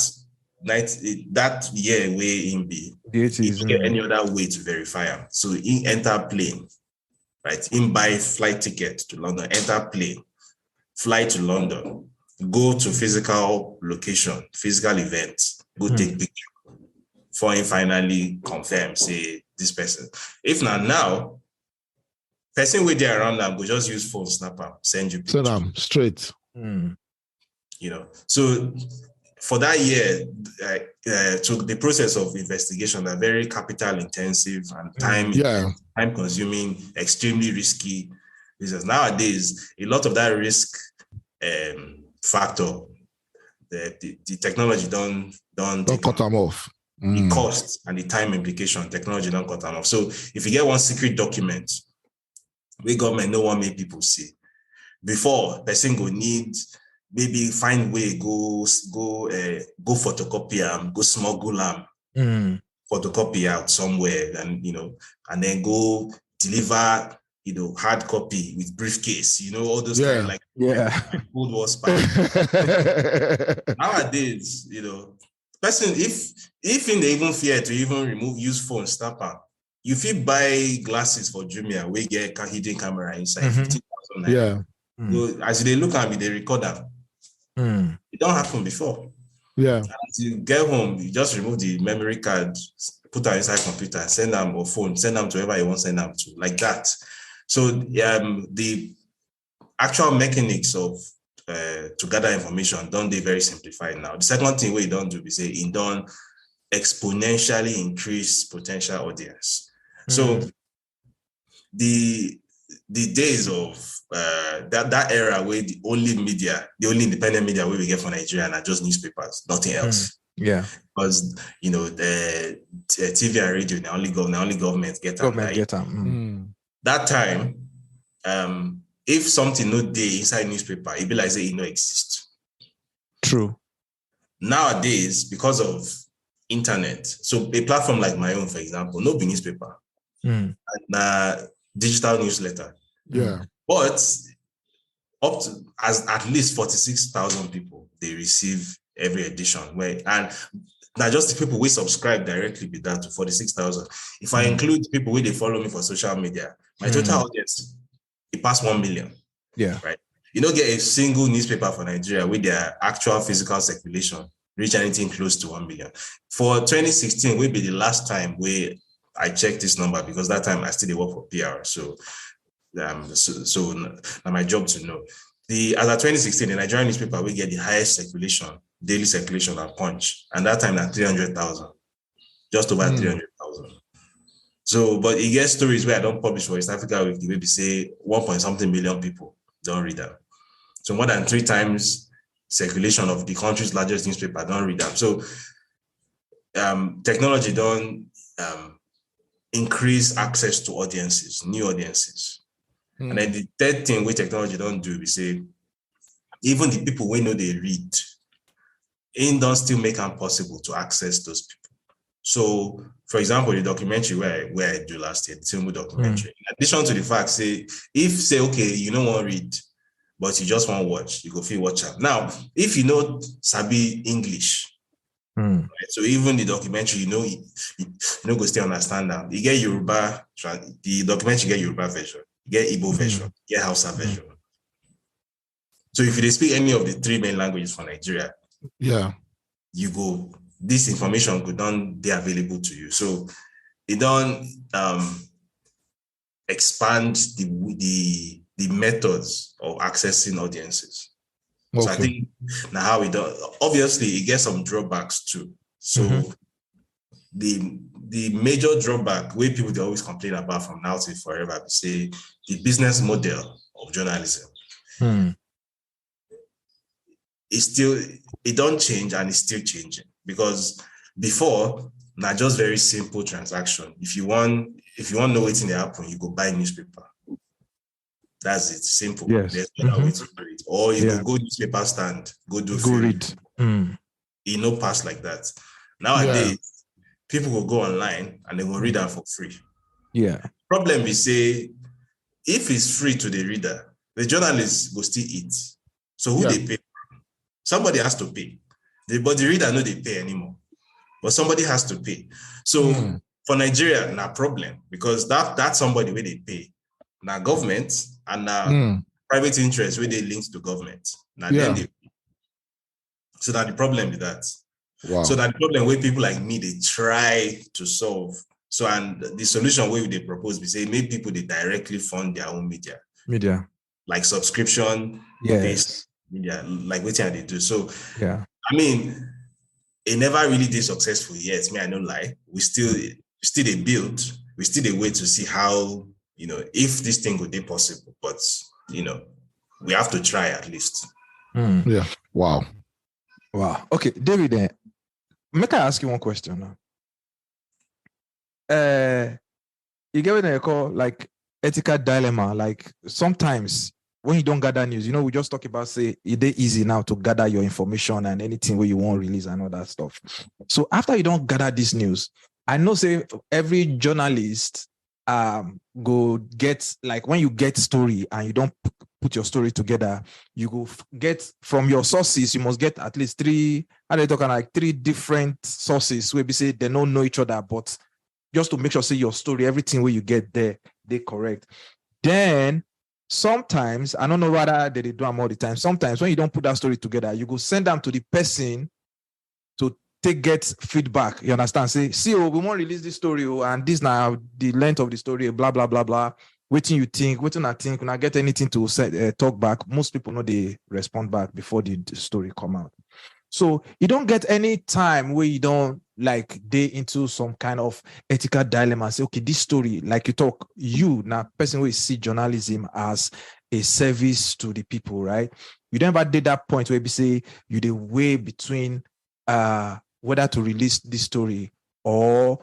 that year where in be, he get any other way to verify him. So he enter plane, right? He buy flight ticket to London, enter plane, fly to London, go to physical location, physical event, go take picture, for him finally confirm, say this person. If not now, person with there around them go just use phone, snap them, send you picture. Send them straight. So for that year, to the process of investigation are very capital intensive and time consuming, extremely risky. Because nowadays, a lot of that risk factor, the technology don't cut them off. The cost and the time implication, technology don't cut them off. So if you get one secret document, we government no one make people see. Before, person go need maybe find way go photocopy them, go smuggle them, photocopy out somewhere, and and then go deliver hard copy with briefcase, all those kind of like Cold War spy. Nowadays, person if in they even fear to even use phone snapper, you feel buy glasses for Jumia, we get hidden camera inside 50,000 naira. So as they look at me, they record them. It don't happen before. As you get home, you just remove the memory card, put it inside computer, send them or phone, send them to whoever you want to send them to, like that. So the actual mechanics of to gather information don't they very simplified now. The second thing we don't do is say it don't exponentially increase potential audience. So the days of that era where the only independent media where we get from Nigeria are just newspapers, nothing else. Because the TV and radio, the only government get them. That time, if something no day inside newspaper, it be like say it no exist. True. Nowadays, because of internet, so a platform like my own, for example, no be newspaper, and digital newsletter. But up to at least 46,000 people they receive every edition. And not just the people we subscribe directly with that to 46,000. If I include people who they follow me for social media, my total audience it passed 1 million. Right. You don't get a single newspaper for Nigeria with their actual physical circulation reach anything close to 1 million. For 2016, will be the last time where I checked this number, because that time I still work for PR. So now my job to know. As of 2016, the Nigerian newspaper will get the highest circulation, daily circulation at Punch. And that time at 300,000, just over 300,000. So, but it gets stories where I don't publish for East Africa Weekly, where we say 1.something million people don't read them. So more than 3 times circulation of the country's largest newspaper don't read them. So technology don't increase access to audiences, new audiences. And then the third thing which technology don't do, we say, even the people we know they read, it don't still make it possible to access those people. So, for example, the documentary where I do last year, the Tinubu documentary, in addition to the fact, okay, you don't want to read, but you just want to watch, you go feel watch up. Now, if you know Sabi English, right, so even the documentary, you go still understand that. You get Yoruba, the documentary get Yoruba version, you get Igbo version, you get Hausa version. So if you speak any of the 3 main languages for Nigeria, you go, this information could not be available to you. So it don't expand the methods of accessing audiences. So I think now how we do, obviously it gets some drawbacks too. So the the major drawback where people they always complain about from now till forever, we say the business model of journalism is still, it don't change and it's still changing. Because before, not just very simple transaction. If you want to know what's in the happen, you go buy newspaper. That's it. Simple. Yes. There's no way to do it. Or you go newspaper stand, go read. You know, pass like that. Nowadays, people will go online and they will read that for free. Yeah. Problem is, say, if it's free to the reader, the journalists will still eat. So who they pay? Somebody has to pay. But the reader know they pay anymore. But somebody has to pay. So for Nigeria, no problem, because that's somebody where they pay. Now government and now private interest where they link to government. Now then they pay. So that the problem with that. Wow. So that the problem where people like me, they try to solve. So, and the solution where they propose, we say, make people, they directly fund their own media. Like subscription based media, like what they do. So, I mean, it never really did successful yet. Me, I don't lie. We still they build. We still they wait to see how, you know, if this thing would be possible. But, you know, we have to try at least. Yeah. Wow. Okay, David, make I ask you one question now. You get what I call like ethical dilemma. Like sometimes when you don't gather news, you know, we just talk about say it is easy now to gather your information and anything where you want release and all that stuff. So after you don't gather this news, I know say every journalist go get, like when you get story and you don't put your story together, you go get from your sources, you must get at least three different sources where we say they don't know each other, but just to make sure say your story, everything where you get there, they correct. Then sometimes, I don't know whether they do them all the time. Sometimes when you don't put that story together, you go send them to the person to get feedback. You understand? Say, see, we want to release this story, and this now the length of the story, blah, blah, blah, blah. Waiting you think, waiting I think, when I get anything to say, talk back, most people know they respond back before the story come out. So you don't get any time where you don't like day into some kind of ethical dilemma. Say, okay, this story, like you talk, you now person who see journalism as a service to the people, right? You never did that point where you say you the way between whether to release this story or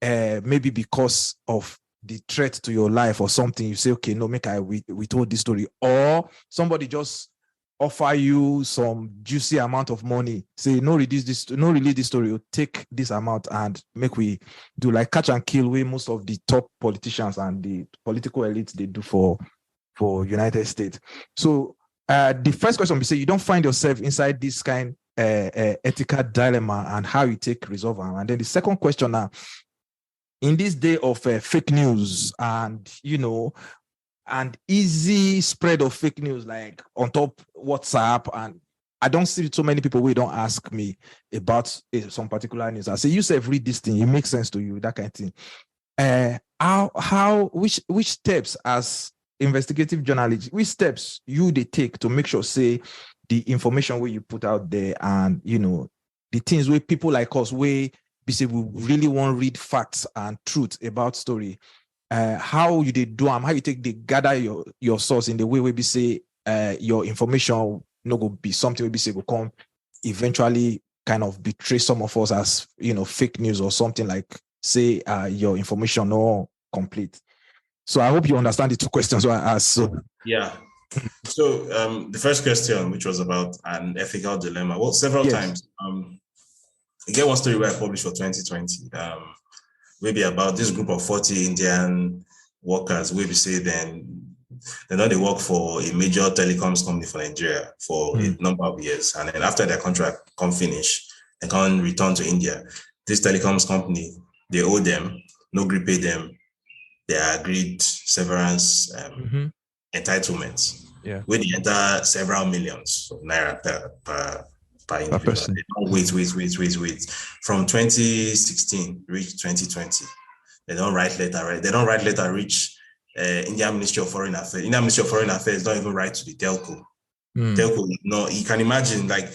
maybe because of the threat to your life or something, you say, okay, no, we told this story, or somebody just offer you some juicy amount of money, say no release this story, or take this amount and make we do like catch and kill way most of the top politicians and the political elites they do for United States. So the first question we say you don't find yourself inside this kind ethical dilemma and how you take resolve them. And then the second question now, in this day of fake news and and easy spread of fake news, like on top WhatsApp, and I don't see so many people who don't ask me about some particular news. I say, you say read this thing, it makes sense to you, that kind of thing. Which steps as investigative journalists, which steps you they take to make sure say the information where you put out there and the things where people like us we say we really want to read facts and truth about story. How you do them, how you take the gather your source in the way we say your information no go be something we say will come eventually kind of betray some of us as fake news or something, like say your information no complete. So I hope you understand the two questions I asked. So yeah. So the first question, which was about an ethical dilemma, well, several times. I get one story where I published for 2020. Maybe about this group of 40 Indian workers, where we say they work for a major telecoms company for Nigeria for a number of years. And then after their contract come finish, they can't return to India. This telecoms company, they owe them, no agree pay them. They agreed severance entitlements. Yeah. Where they enter several millions of naira per individual. They don't wait. From 2016 reach 2020. They don't write letter, right? They don't write letter reach Indian Ministry of Foreign Affairs. Indian Ministry of Foreign Affairs don't even write to the telco. Telco, no, you can imagine like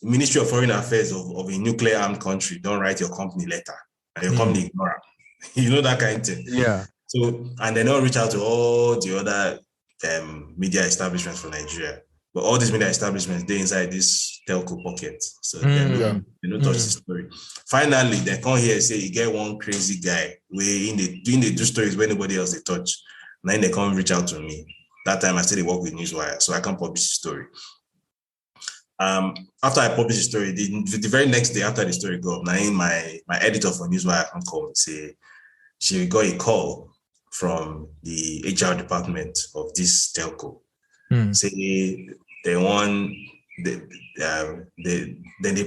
Ministry of Foreign Affairs of a nuclear armed country don't write your company letter and your company ignore them. You know, that kind of thing. Yeah. So, and they don't reach out to all the other media establishments for Nigeria. But all these media establishments, they're inside this telco pocket. So they don't touch the story. Finally, they come here and say, you get one crazy guy where they do stories where nobody else they touch. And then they come reach out to me. That time I still work with Newswire, so I can publish the story. After I publish the story, the very next day after the story go up, now my editor for Newswire can call and say she got a call from the HR department of this telco. Say they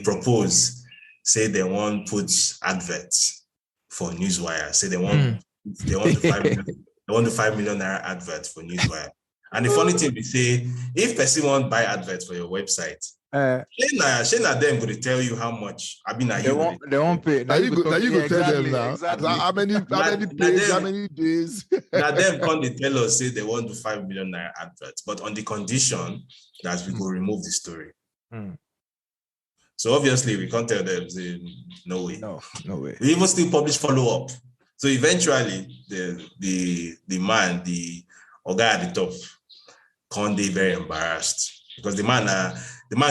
propose, say they want put adverts for Newswire. Say they want the 5 million naira advert for Newswire. And the funny thing we say, if person want buy adverts for your website, Shana them going to tell you how much. I mean, they won't pay. Now you go tell them now. Exactly. How many pages, how many days? Now them come they tell us, say they want to 5 million naira adverts, but on the condition that we go remove the story. So obviously we can't tell them, say, no way. No way. We even still publish follow-up. So eventually the man, the guy at the top, can't be very embarrassed because the man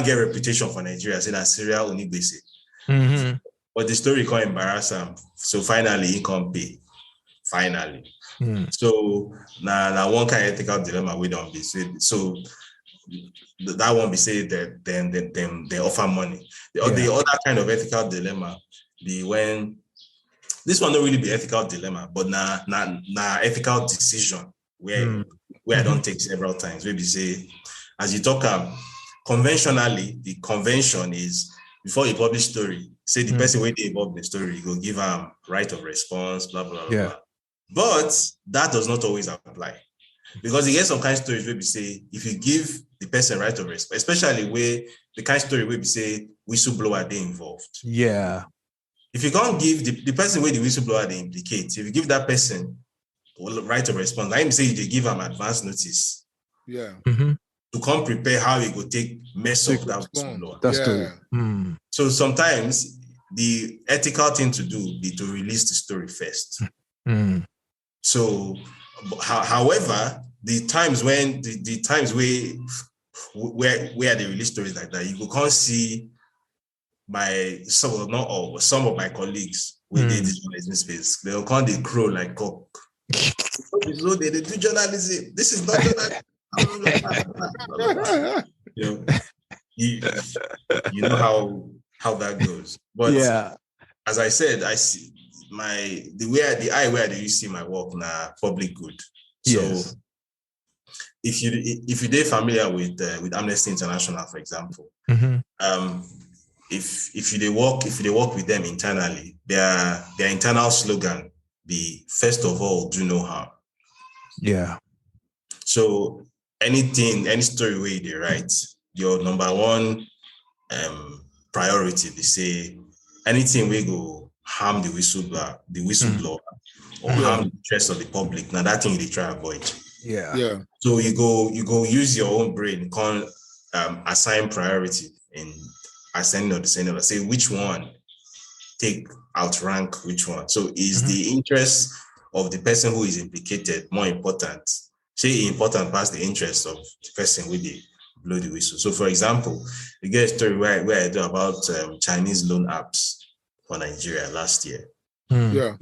get reputation for Nigeria, saying that serial Onibese. But the story can't embarrass him. So finally he can't pay. Finally. So now one kind of ethical dilemma we don't be said. So that won't be said that then they offer money. The other kind of ethical dilemma be when this one don't really be ethical dilemma, but na ethical decision where I don't take several times. Maybe say, as you talk conventionally, the convention is before you publish story, say the person where they involved in the story, you go give them right of response, blah blah blah. But that does not always apply. Because you get some kind of stories where we say, if you give the person right of response, especially where the kind of story where we say whistleblower they involved. Yeah. If you can't give the person where the whistleblower they implicate, if you give that person right of response, I say they give them advance notice. Yeah. To come prepare how you go take mess up that whistleblower. That's true. So sometimes the ethical thing to do be to release the story first. So, however, the times when the times where they release stories like that, you can't see some of my colleagues when they did journalism space. They'll come they crow like cock. So they do journalism. This is not journalism. You know how that goes. But as I said, I see the eye where do you see my work now public good. So if you they're familiar with Amnesty International, for example, if you work with them internally, their internal slogan be first of all do no harm. Yeah. So any story where they write, your number one priority, they say anything we go harm the whistleblower or harm the interest of the public. Now that thing they try to avoid. Yeah. So you go use your own brain, assign priority in ascending or descending, or say which one outrank which one. So is the interest of the person who is implicated more important? Say important past the interest of the person with the blow the whistle. So for example, you get a story where I do about Chinese loan apps for Nigeria last year. Yeah.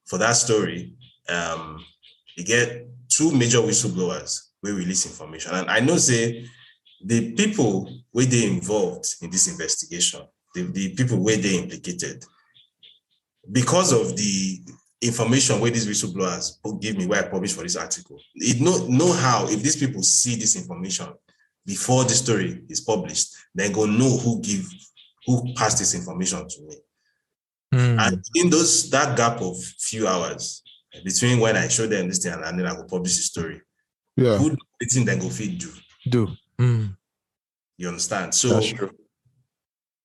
For that story, you get two major whistleblowers will release information. And I know say the people where they involved in this investigation, the people where they implicated, because of the information where these whistleblowers give me, where I published for this article, it know how if these people see this information before the story is published, then go know who passed this information to me. And in that gap of few hours between when I show them this thing and then I will publish the story, who do the thing then go feed do? You understand? So that's true.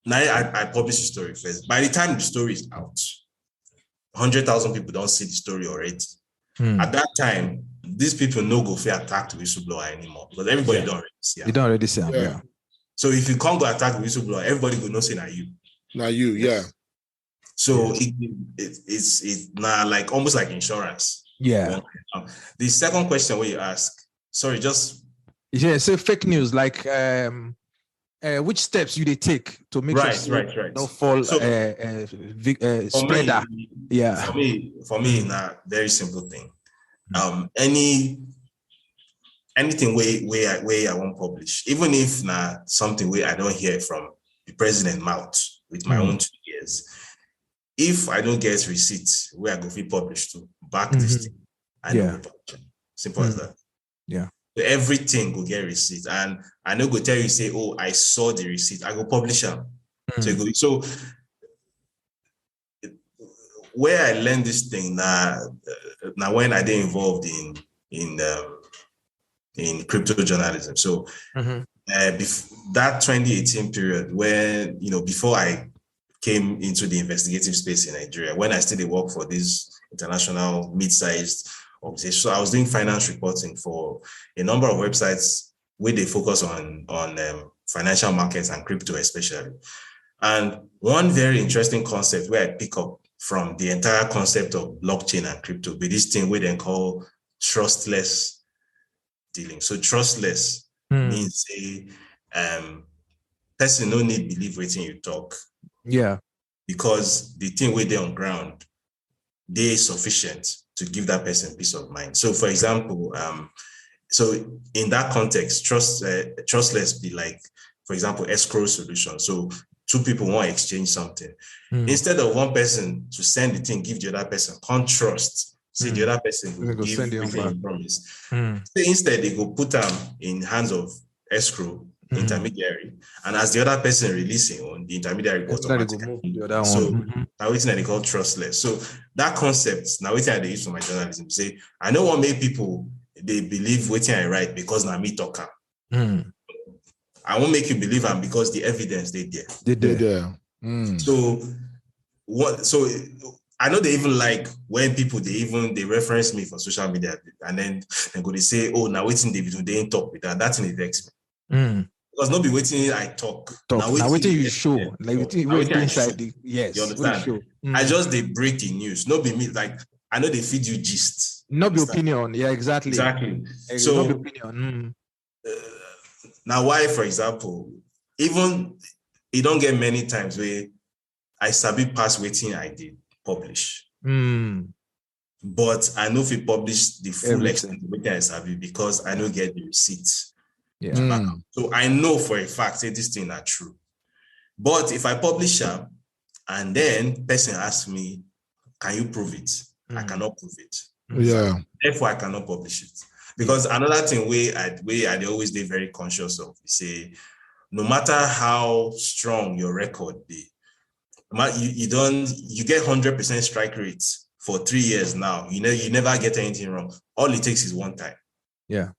Now I publish the story first. By the time the story is out, 100,000 people don't see the story already. At that time, these people no go fair attack the whistleblower anymore because everybody don't already see him. You don't already see him. Yeah. So if you can't go attack the whistleblower, everybody will know say now you. Now you, yeah. So it's now like almost like insurance. Yeah. The second question where you ask, sorry, just so fake news, like which steps you they take to make sure no fall spreader. For me, now very simple thing. Anything where I won't publish, even if now something where I don't hear from the president mouth with my own 2 years. If I don't get receipts where I go be published to back this thing, I know go publish. Simple as that. Yeah. So everything will get receipt, and I know go tell you say, oh, I saw the receipt. I go publish them. So where I learned this thing now when I did involved in crypto journalism. So that 2018 period when before I came into the investigative space in Nigeria, when I still work for this international mid-sized organization. So I was doing finance reporting for a number of websites where they focus on financial markets and crypto especially. And one very interesting concept where I pick up from the entire concept of blockchain and crypto be this thing where they call trustless dealing. So trustless means person no need believe waiting you talk. Yeah. Because the thing where they're on ground, they're sufficient to give that person peace of mind. So for example, so in that context, trustless be like, for example, escrow solution. So two people want to exchange something. Instead of one person to send the thing, give the other person, can't trust. See the other person will give everything promise. So instead, they go put them in hands of escrow intermediary, and as the other person releasing on the intermediary automatically. So now it's they call trustless. So that concept now it's I use for my journalism. Say I know what made people they believe waiting I write because now me talker. I won't make you believe them because the evidence they there. So what? So I know they even like when people they reference me for social media and then they go they say, oh now waiting they ain't talk with that. That's in the vex me. Because not be waiting I talk. Now waiting you show. Like waiting inside the yes. You understand? I just they break the news. Not be me like I know they feed you gist. Not be opinion. Yeah, exactly. So not be opinion. Now why, for example, even it don't get many times where I sabi pass waiting I did publish. But I know if we publish the full extent of waiting I sabi because I don't get the receipts. Yeah. So I know for a fact that this thing are true. But if I publish them and then person asks me, can you prove it? I cannot prove it. Yeah. Therefore, I cannot publish it. Because another thing I always be very conscious of, we say, no matter how strong your record be, you get 100% strike rates for 3 years now. You never get anything wrong. All it takes is one time. Yeah.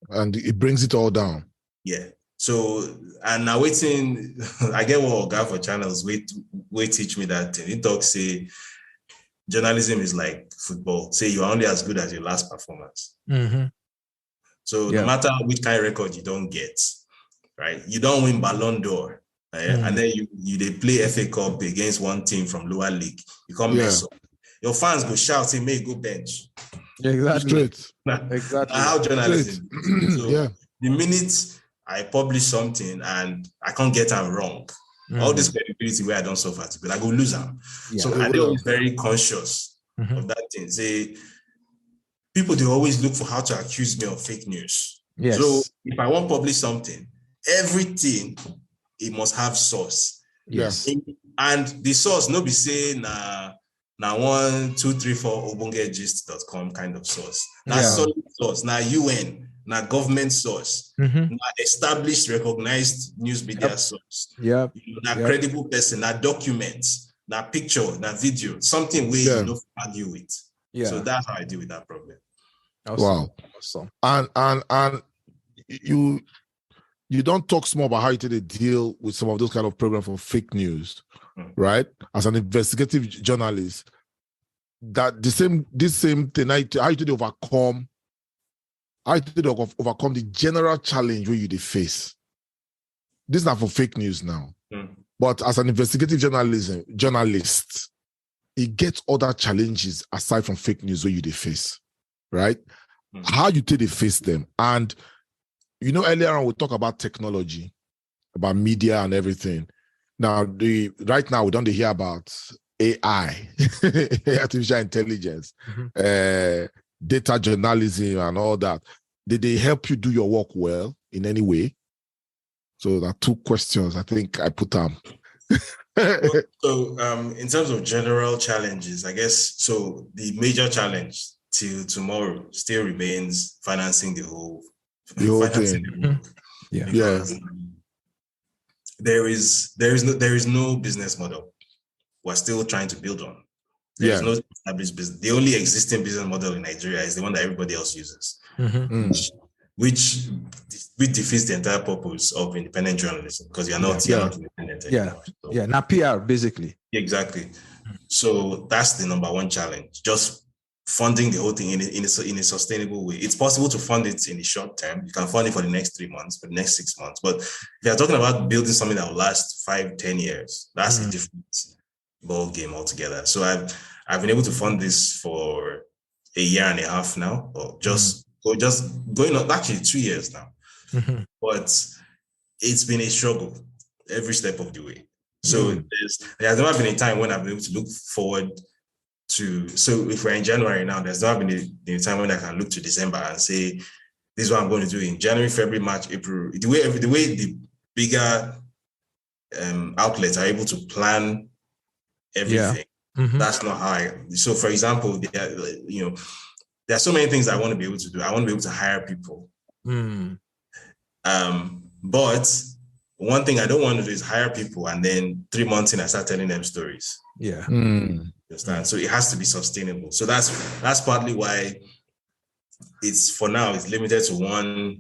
And it brings it all down. Yeah. So, and now waiting, I get one guy for channels, wait teach me that thing. He talks, say, journalism is like football. Say you are only as good as your last performance. So no matter which kind of record you don't get, right? You don't win Ballon d'Or, right? And then you they play FA Cup against one team from lower league. You can't mess up. Your fans go shout, say, may go bench. Yeah, exactly. Exactly. How journalism. So the minute I publish something and I can't get them wrong, all this credibility where I don't suffer to, but I go lose them. So I always very conscious of that thing. Say people they always look for how to accuse me of fake news. Yes. So if I want to publish something, everything it must have source. Yes. And the source no be saying now 1, 2, 3, 4 obongegist.com kind of source. Now solid source. Now UN. Now government source. Now established, recognized news media source. Now credible person. Now documents. Now picture. Now video. Something where you don't argue with. So that's how I deal with that problem. Awesome. Wow. And you don't talk small about how you deal with some of those kind of programs for fake news. Right, as an investigative journalist, that this same thing, how you did overcome the general challenge where you face. This is not for fake news now. But as an investigative journalist, it gets other challenges aside from fake news where you they face, right? How you take they face them. And earlier on we talk about technology, about media and everything. Now, right now we don't hear about AI, artificial intelligence, data journalism and all that. Did they help you do your work well in any way? So there are 2 questions I think I put them. So in terms of general challenges, I guess, so the major challenge till tomorrow still remains financing the whole thing. Because there is no business model we're still trying to build on. There's no established business. The only existing business model in Nigeria is the one that everybody else uses, which defeats the entire purpose of independent journalism, because you're not independent anymore. Not PR, basically. Exactly. So that's the number one challenge, just funding the whole thing in a sustainable way. It's possible to fund it in the short term. You can fund it for the next 3 months, for the next 6 months. But if you're talking about building something that will last 5-10 years, that's a different ball game altogether. So I've been able to fund this for a year and a half now, or just going on, actually 2 years now. But it's been a struggle every step of the way. So there's never been a time when I've been able to look forward to, so if we're in January now, there's never been a time when I can look to December and say, this is what I'm going to do in January, February, March, April. The way the bigger outlets are able to plan everything, that's not how so for example, there are so many things I want to be able to do. I want to be able to hire people. But one thing I don't want to do is hire people and then 3 months in I start telling them stories. Understand? So it has to be sustainable. So that's partly why for now it's limited to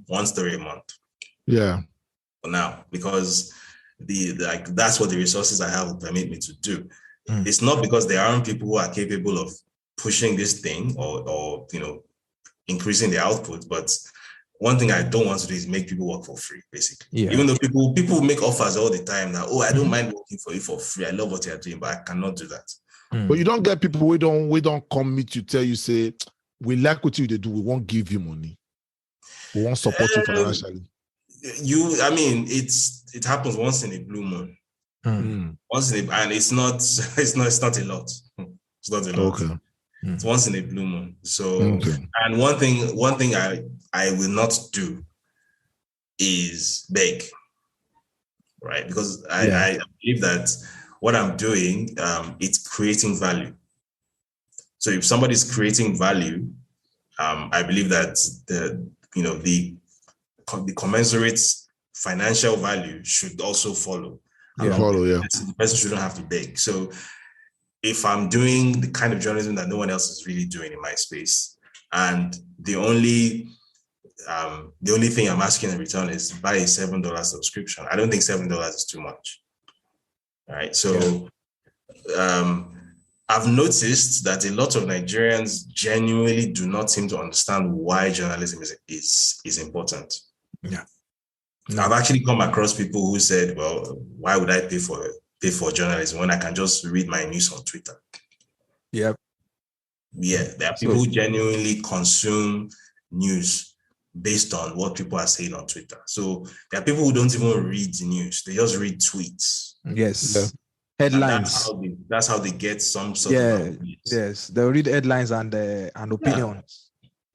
one story a month. For now, because that's what the resources I have will permit me to do. It's not because there aren't people who are capable of pushing this thing or increasing the output, but one thing I don't want to do is make people work for free, basically. Even though people make offers all the time that, I don't mind working for you for free. I love what you're doing, but I cannot do that. But you don't get people we don't come meet you, tell you, say, we like what you do, we won't give you money. We won't support you financially. It happens once in a blue moon. Once in and it's not a lot. It's not a lot. Okay. It's once in a blue moon. So and one thing I will not do is beg. Right? Because I believe that what I'm doing, it's creating value. So if somebody's creating value, I believe that the commensurate financial value should also follow. The person shouldn't have to beg. So if I'm doing the kind of journalism that no one else is really doing in my space, and the only thing I'm asking in return is buy a $7 subscription, I don't think $7 is too much. All right. So I've noticed that a lot of Nigerians genuinely do not seem to understand why journalism is important. I've actually come across people who said, well, why would I pay for journalism when I can just read my news on Twitter? There are people who genuinely consume news based on what people are saying on Twitter. So there are people who don't even read the news. They just read tweets. Headlines. That's how they get some sort of news. They'll read headlines and opinions.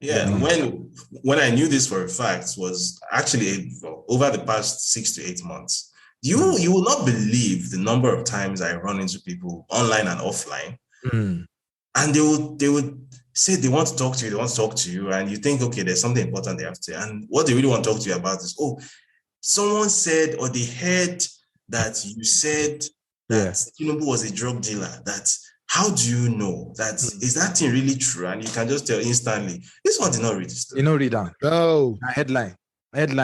When I knew this for a fact was actually over the past 6 to 8 months. You will not believe the number of times I run into people online and offline, and they would say they want to talk to you, and you think, okay, there's something important they have to say, and what they really want to talk to you about is, someone said, or they heard that you said that Tinubu was a drug dealer. How do you know that? Is that thing really true? And you can just tell instantly, this one did not read this. You know, read that. No. Headline. And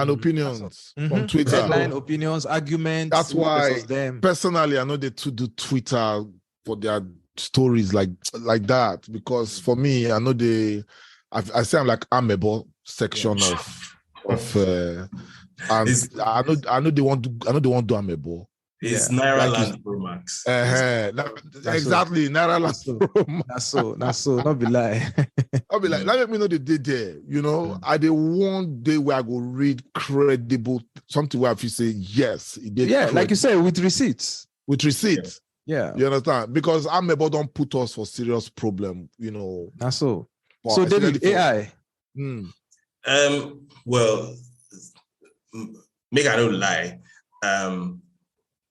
opinions from Twitter. Headline, opinions, arguments. That's why, personally, I know they do Twitter for their stories like that. Because for me, I know I say I'm like amebo section of and I know they want to do amebo. It's Naira Land Pro Max. Exactly, Naira Land Pro Max. That's so. Not be lie. I'll be like, let me know the day there. You know, I did one day where I go read credible something where I feel say yes, it did. Yeah, like you say, with receipts. With receipts. Yeah. You understand? Because I'm about don't put us for serious problem, you know. That's so. So David, AI. Well, make I don't lie.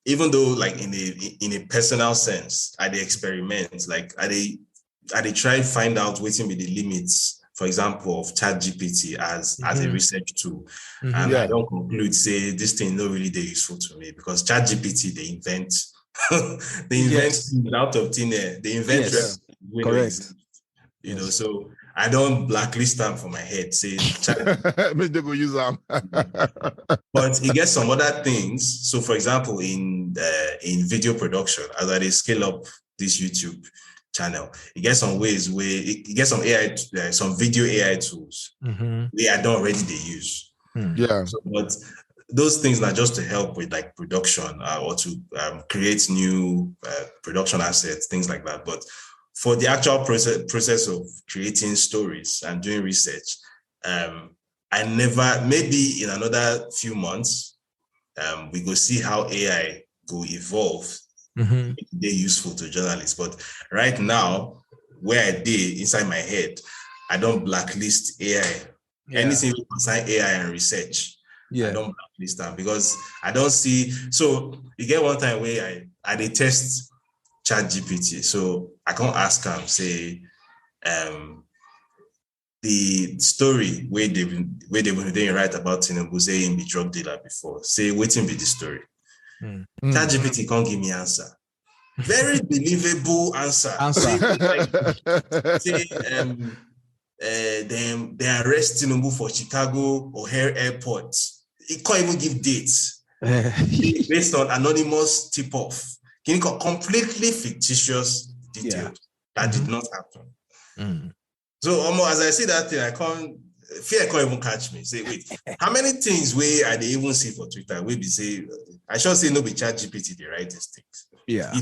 Even though, like in a personal sense, I dey experiment. Like I dey try find out what will be the limits, for example, of ChatGPT as a research tool. And I don't conclude say this thing not really that useful to me because ChatGPT they invent out of thin air. They invent correct. You know, so I don't blacklist them for my head. Say maybe they go use them. But it gets some other things. So, for example, in video production, as I scale up this YouTube channel, it gets some ways where it gets some AI, some video AI tools where I don't already they use. Yeah. So, but those things are just to help with like production or to create new production assets, things like that. But for the actual process of creating stories and doing research, I never, maybe in another few months, we go see how AI go evolve. They're useful to journalists. But right now, where I did inside my head, I don't blacklist AI. Anything concerning AI and research, I don't blacklist them because I don't see. So you get one time where I did test ChatGPT. So I can't ask them, say, the story where they didn't write about Tinubu saying be drug dealer before. Say, waiting be the story. ChatGPT can't give me answer. Very believable answer. Say they arrest Tinubu for Chicago O'Hare Airport. It can't even give dates based on anonymous tip-off. Completely fictitious details that did not happen. So almost as I see that thing, fear can't even catch me. Say, wait, how many things where I they even see for Twitter? We be say, I should say no be ChatGPT they write these things. Yeah.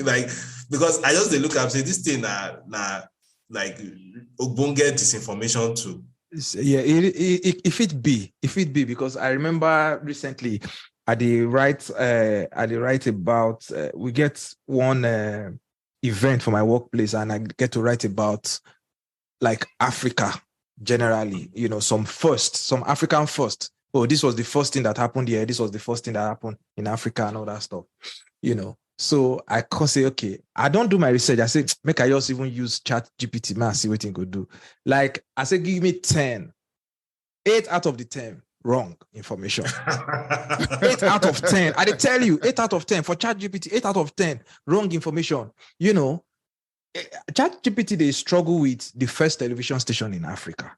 Like because I just they look up say this thing like Ogbonge disinformation too. Yeah, if it be because I remember recently I write about we get one event for my workplace and I get to write about like Africa generally, you know, some African first. Oh, this was the first thing that happened here. This was the first thing that happened in Africa and all that stuff, you know. So I can say, okay, I don't do my research. I say, make I just even use ChatGPT, man, see what it could do. Like I say, give me 10, 8 out of the 10 wrong information. 8 out of 10. I tell you, 8 out of 10 for ChatGPT, 8 out of 10 wrong information. You know, ChatGPT, they struggle with the first television station in Africa.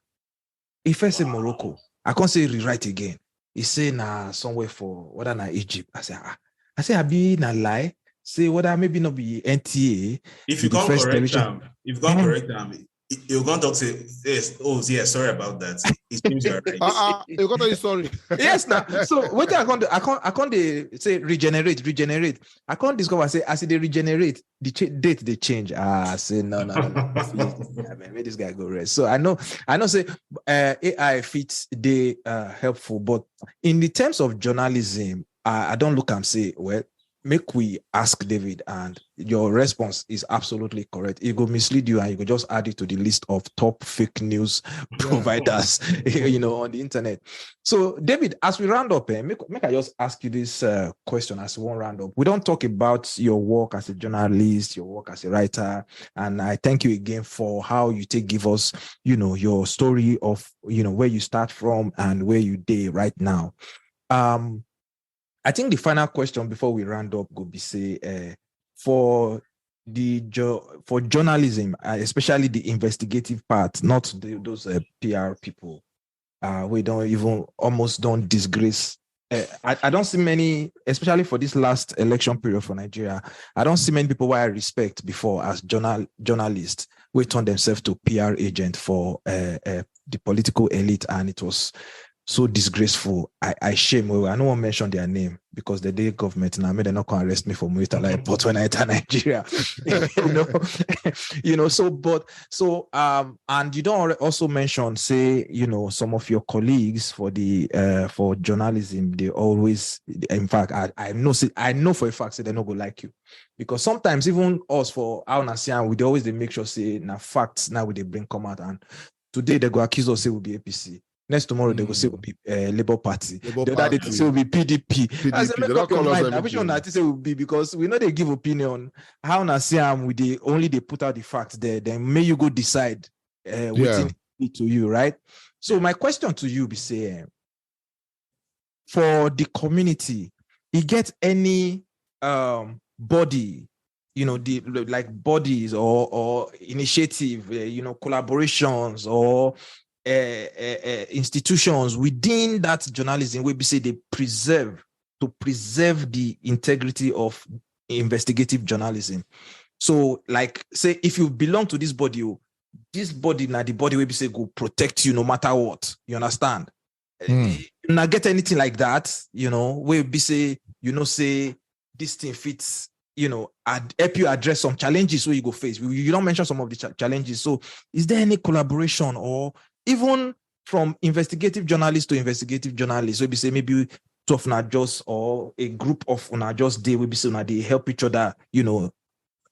If I say Morocco, I can't say rewrite again. He say somewhere for what na Egypt. I say I be na lie. Say what maybe not be NTA. If you can't correct them, you're going to say yes. Oh yeah, sorry about that. It seems you're right. You got to say sorry. Yes, now. So what I can't say regenerate. I can't discover say as they regenerate the date they change. I say no. Yeah, man, make this guy go rest. So I know. Say AI fits they helpful, but in the terms of journalism, I don't look and say well. Make we ask David, and your response is absolutely correct. It will mislead you, and you can just add it to the list of top fake news providers, you know, on the internet. So, David, as we round up, make I just ask you this question as one round up. We don't talk about your work as a journalist, your work as a writer, and I thank you again for how you give us, you know, your story of, you know, where you start from and where you are right now. I think the final question before we round up would be say for journalism, especially the investigative part, not those PR people, we almost don't disgrace. I don't see many, especially for this last election period for Nigeria. I don't see many people who I respect before as journalists who turn themselves to PR agent for the political elite, and it was so disgraceful. I shame. I don't want to mention their name because the day government now, they're not going to arrest me for Muritala Airport when I enter Nigeria. And you don't also mention, say, some of your colleagues for journalism, they always, in fact, I know for a fact, say they're not going to like you. Because sometimes even us for our nation, we always make sure, say, now facts, now they bring come out, and today they go accuse us, say, we'll be APC. Next tomorrow, they will say will be Labour Party. The other day, they say will be PDP. I said, make up your mind. I wish on that say will be, because we know they give opinion. How Nasiam they put out the facts there. Then may you go decide within it to you, right? So my question to you be say, for the community, you get any body, like bodies or initiative, collaborations or institutions within that journalism where we say they preserve the integrity of investigative journalism. So, like, say if you belong to this body now the body where we say go protect you no matter what. You understand? Not get anything like that, where we say, say this thing fits, help you address some challenges where you go face. You don't mention some of the challenges. So is there any collaboration, or even from investigative journalists to investigative journalists, we say maybe two of not just, or a group of not just they will be so they help each other,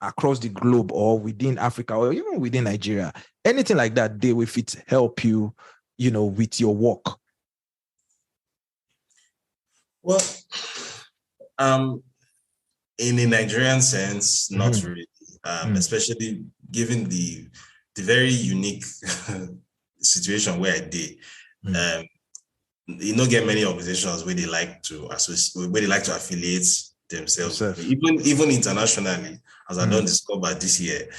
across the globe or within Africa or even within Nigeria, anything like that, they will fit help you, with your work? Well, in a Nigerian sense, not really, especially given the very unique situation where I did. You don't get many organizations where they like to affiliate themselves. Even internationally, as I don't discover this year,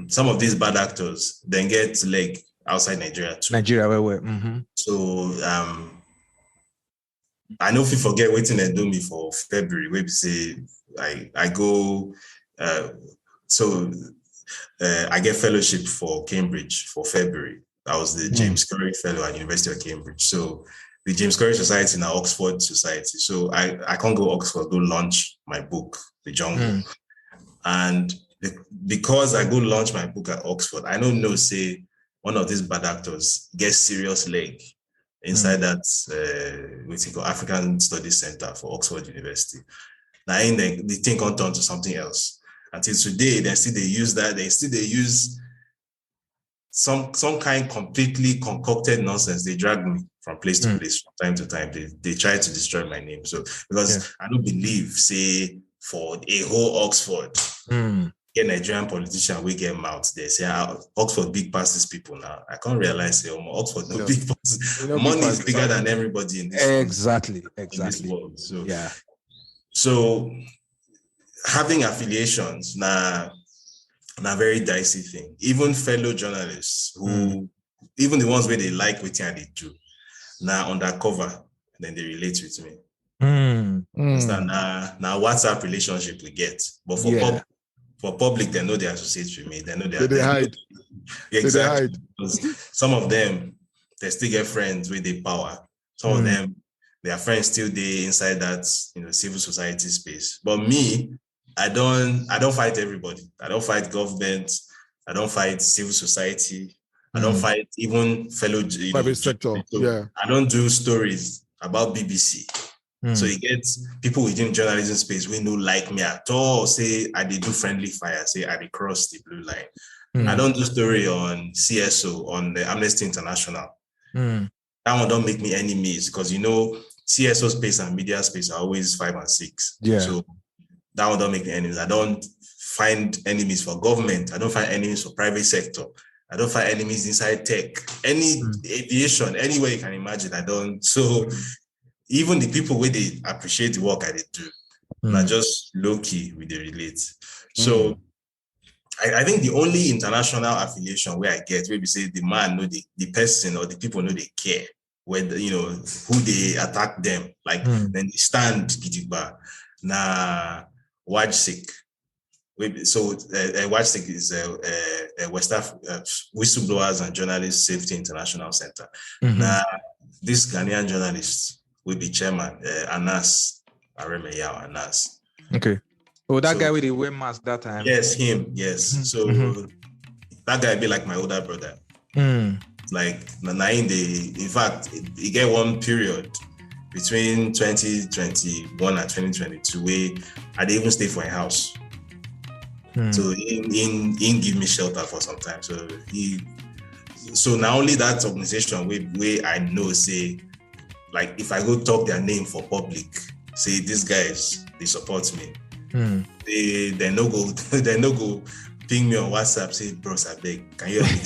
some of these bad actors then get leg outside Nigeria too. So I know if you forget waiting and do me for February, where we say I go I get fellowship for Cambridge for February. I was the James Curry Fellow at University of Cambridge. So the James Curry Society and Oxford Society. So I can't go Oxford, go launch my book, The Jungle. And because I go launch my book at Oxford, I don't know, say, one of these bad actors gets serious leg inside that what's it called, African Studies Center for Oxford University. Now the thing can't turn to something else. Until today, they use that. They use some kind completely concocted nonsense. They drag me from place to place from time to time. They try to destroy my name. So because I don't believe, say, for a whole Oxford, a Nigerian politician we get mouth. They say Oxford big passes people now. I can't realize say Oxford no big passes. Money is bigger than everybody in this exactly. In this world. So having affiliations now very dicey thing. Even fellow journalists who, even the ones where they like what they do, now undercover, then they relate with me. Now WhatsApp relationship we get, but for public, they know they associate with me. They know they hide. Exactly. Some of them, they still get friends with the power. Some of them, their friends still there inside that civil society space. But me, I don't fight everybody. I don't fight government. I don't fight civil society. I don't fight even fellow private sector. I don't do stories about BBC. So you get people within journalism space we don't like me at all. Say I did do friendly fire. Say I did cross the blue line. I don't do story on CSO, on the Amnesty International. That one don't make me enemies because CSO space and media space are always 5 and 6. So that one don't make me enemies. I don't find enemies for government. I don't find enemies for private sector. I don't find enemies inside tech. Any aviation, anywhere you can imagine, I don't. So even the people where they appreciate the work I did do, not just low-key with the relate. So I think the only international affiliation where I get, where we say the man know the person or the people know they care, where who they attack them, like then they stand gidigba. Na WAJSIC. So WAJSIC is a West Africa Whistleblowers and Journalists Safety International Center. Now this Ghanaian journalist will be chairman, Anas Aremeyao Anas. Okay. Oh, that guy with the wear mask that time. Yes, him. Yes. So that guy be like my older brother. Like in fact, he get one period between 2021 and 2022 where I didn't even stay for a house. So he give me shelter for some time. So not only that organization where I know say, like if I go talk their name for public, say these guys, they support me. They no go ping me on WhatsApp, say, bros, I beg, can you help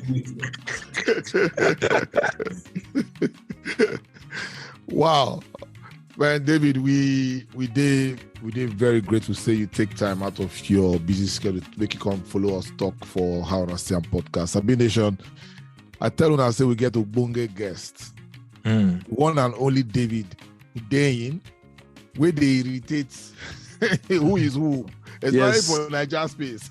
me? Wow. Man, David, we did very grateful to say you take time out of your busy schedule to make you come follow us talk for How Understand Podcast. Sabi Nation, I tell you, I say we get a bonge guest. One and only David Hundeyin, where they irritate who is who. Especially for Niger space.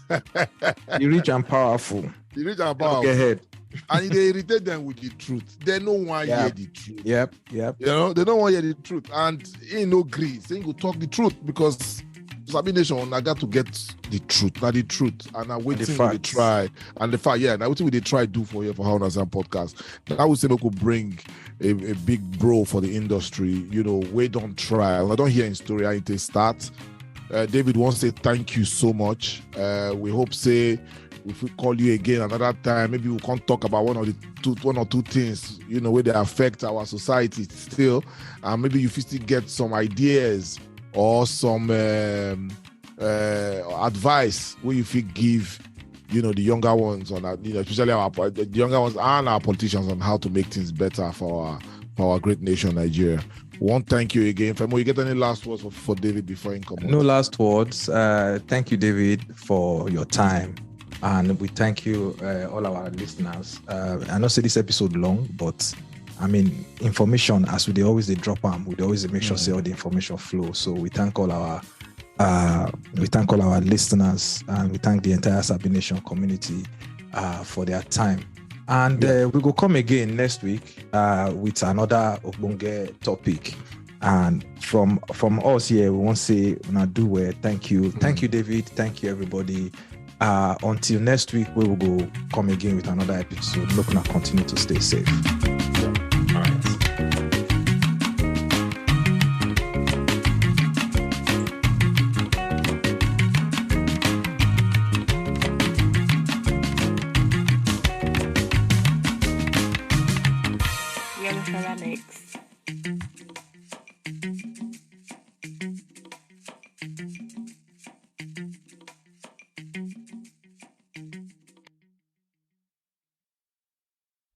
You rich and powerful. Get ahead. And they irritate them with the truth. They don't want to hear the truth. Yep. You know, they don't want to hear the truth. And he no agree. Saying go talk the truth because Sabi Nation, I got to get the truth. Not the truth. And I'm waiting we try. And the fact, now waiting they try do for you for How Understand Podcast. I would say we could bring a big bro for the industry. You know, we don't try. I don't hear in story how it start. David wants to say thank you so much. We hope say if we call you again another time, maybe we can talk about one or two things, you know, where they affect our society still, and maybe you still get some ideas or some advice where you feel give, you know, the younger ones on, you know, especially the younger ones and our politicians on how to make things better for our great nation, Nigeria. Won't thank you again. Femo, you get any last words for David before you come on? No last words. Thank you, David, for your time. And we thank you, all our listeners. I know say this episode long, but I mean, information, as we always drop them, we always make sure say all the information flow. So we thank all our listeners, and we thank the entire Sabi Nation community for their time. And we will come again next week with another Ogbonge topic. And from us here, we want to say, do well. Thank you. Thank you, David. Thank you, everybody. Until next week, we will come again with another episode. Look, now continue to stay safe.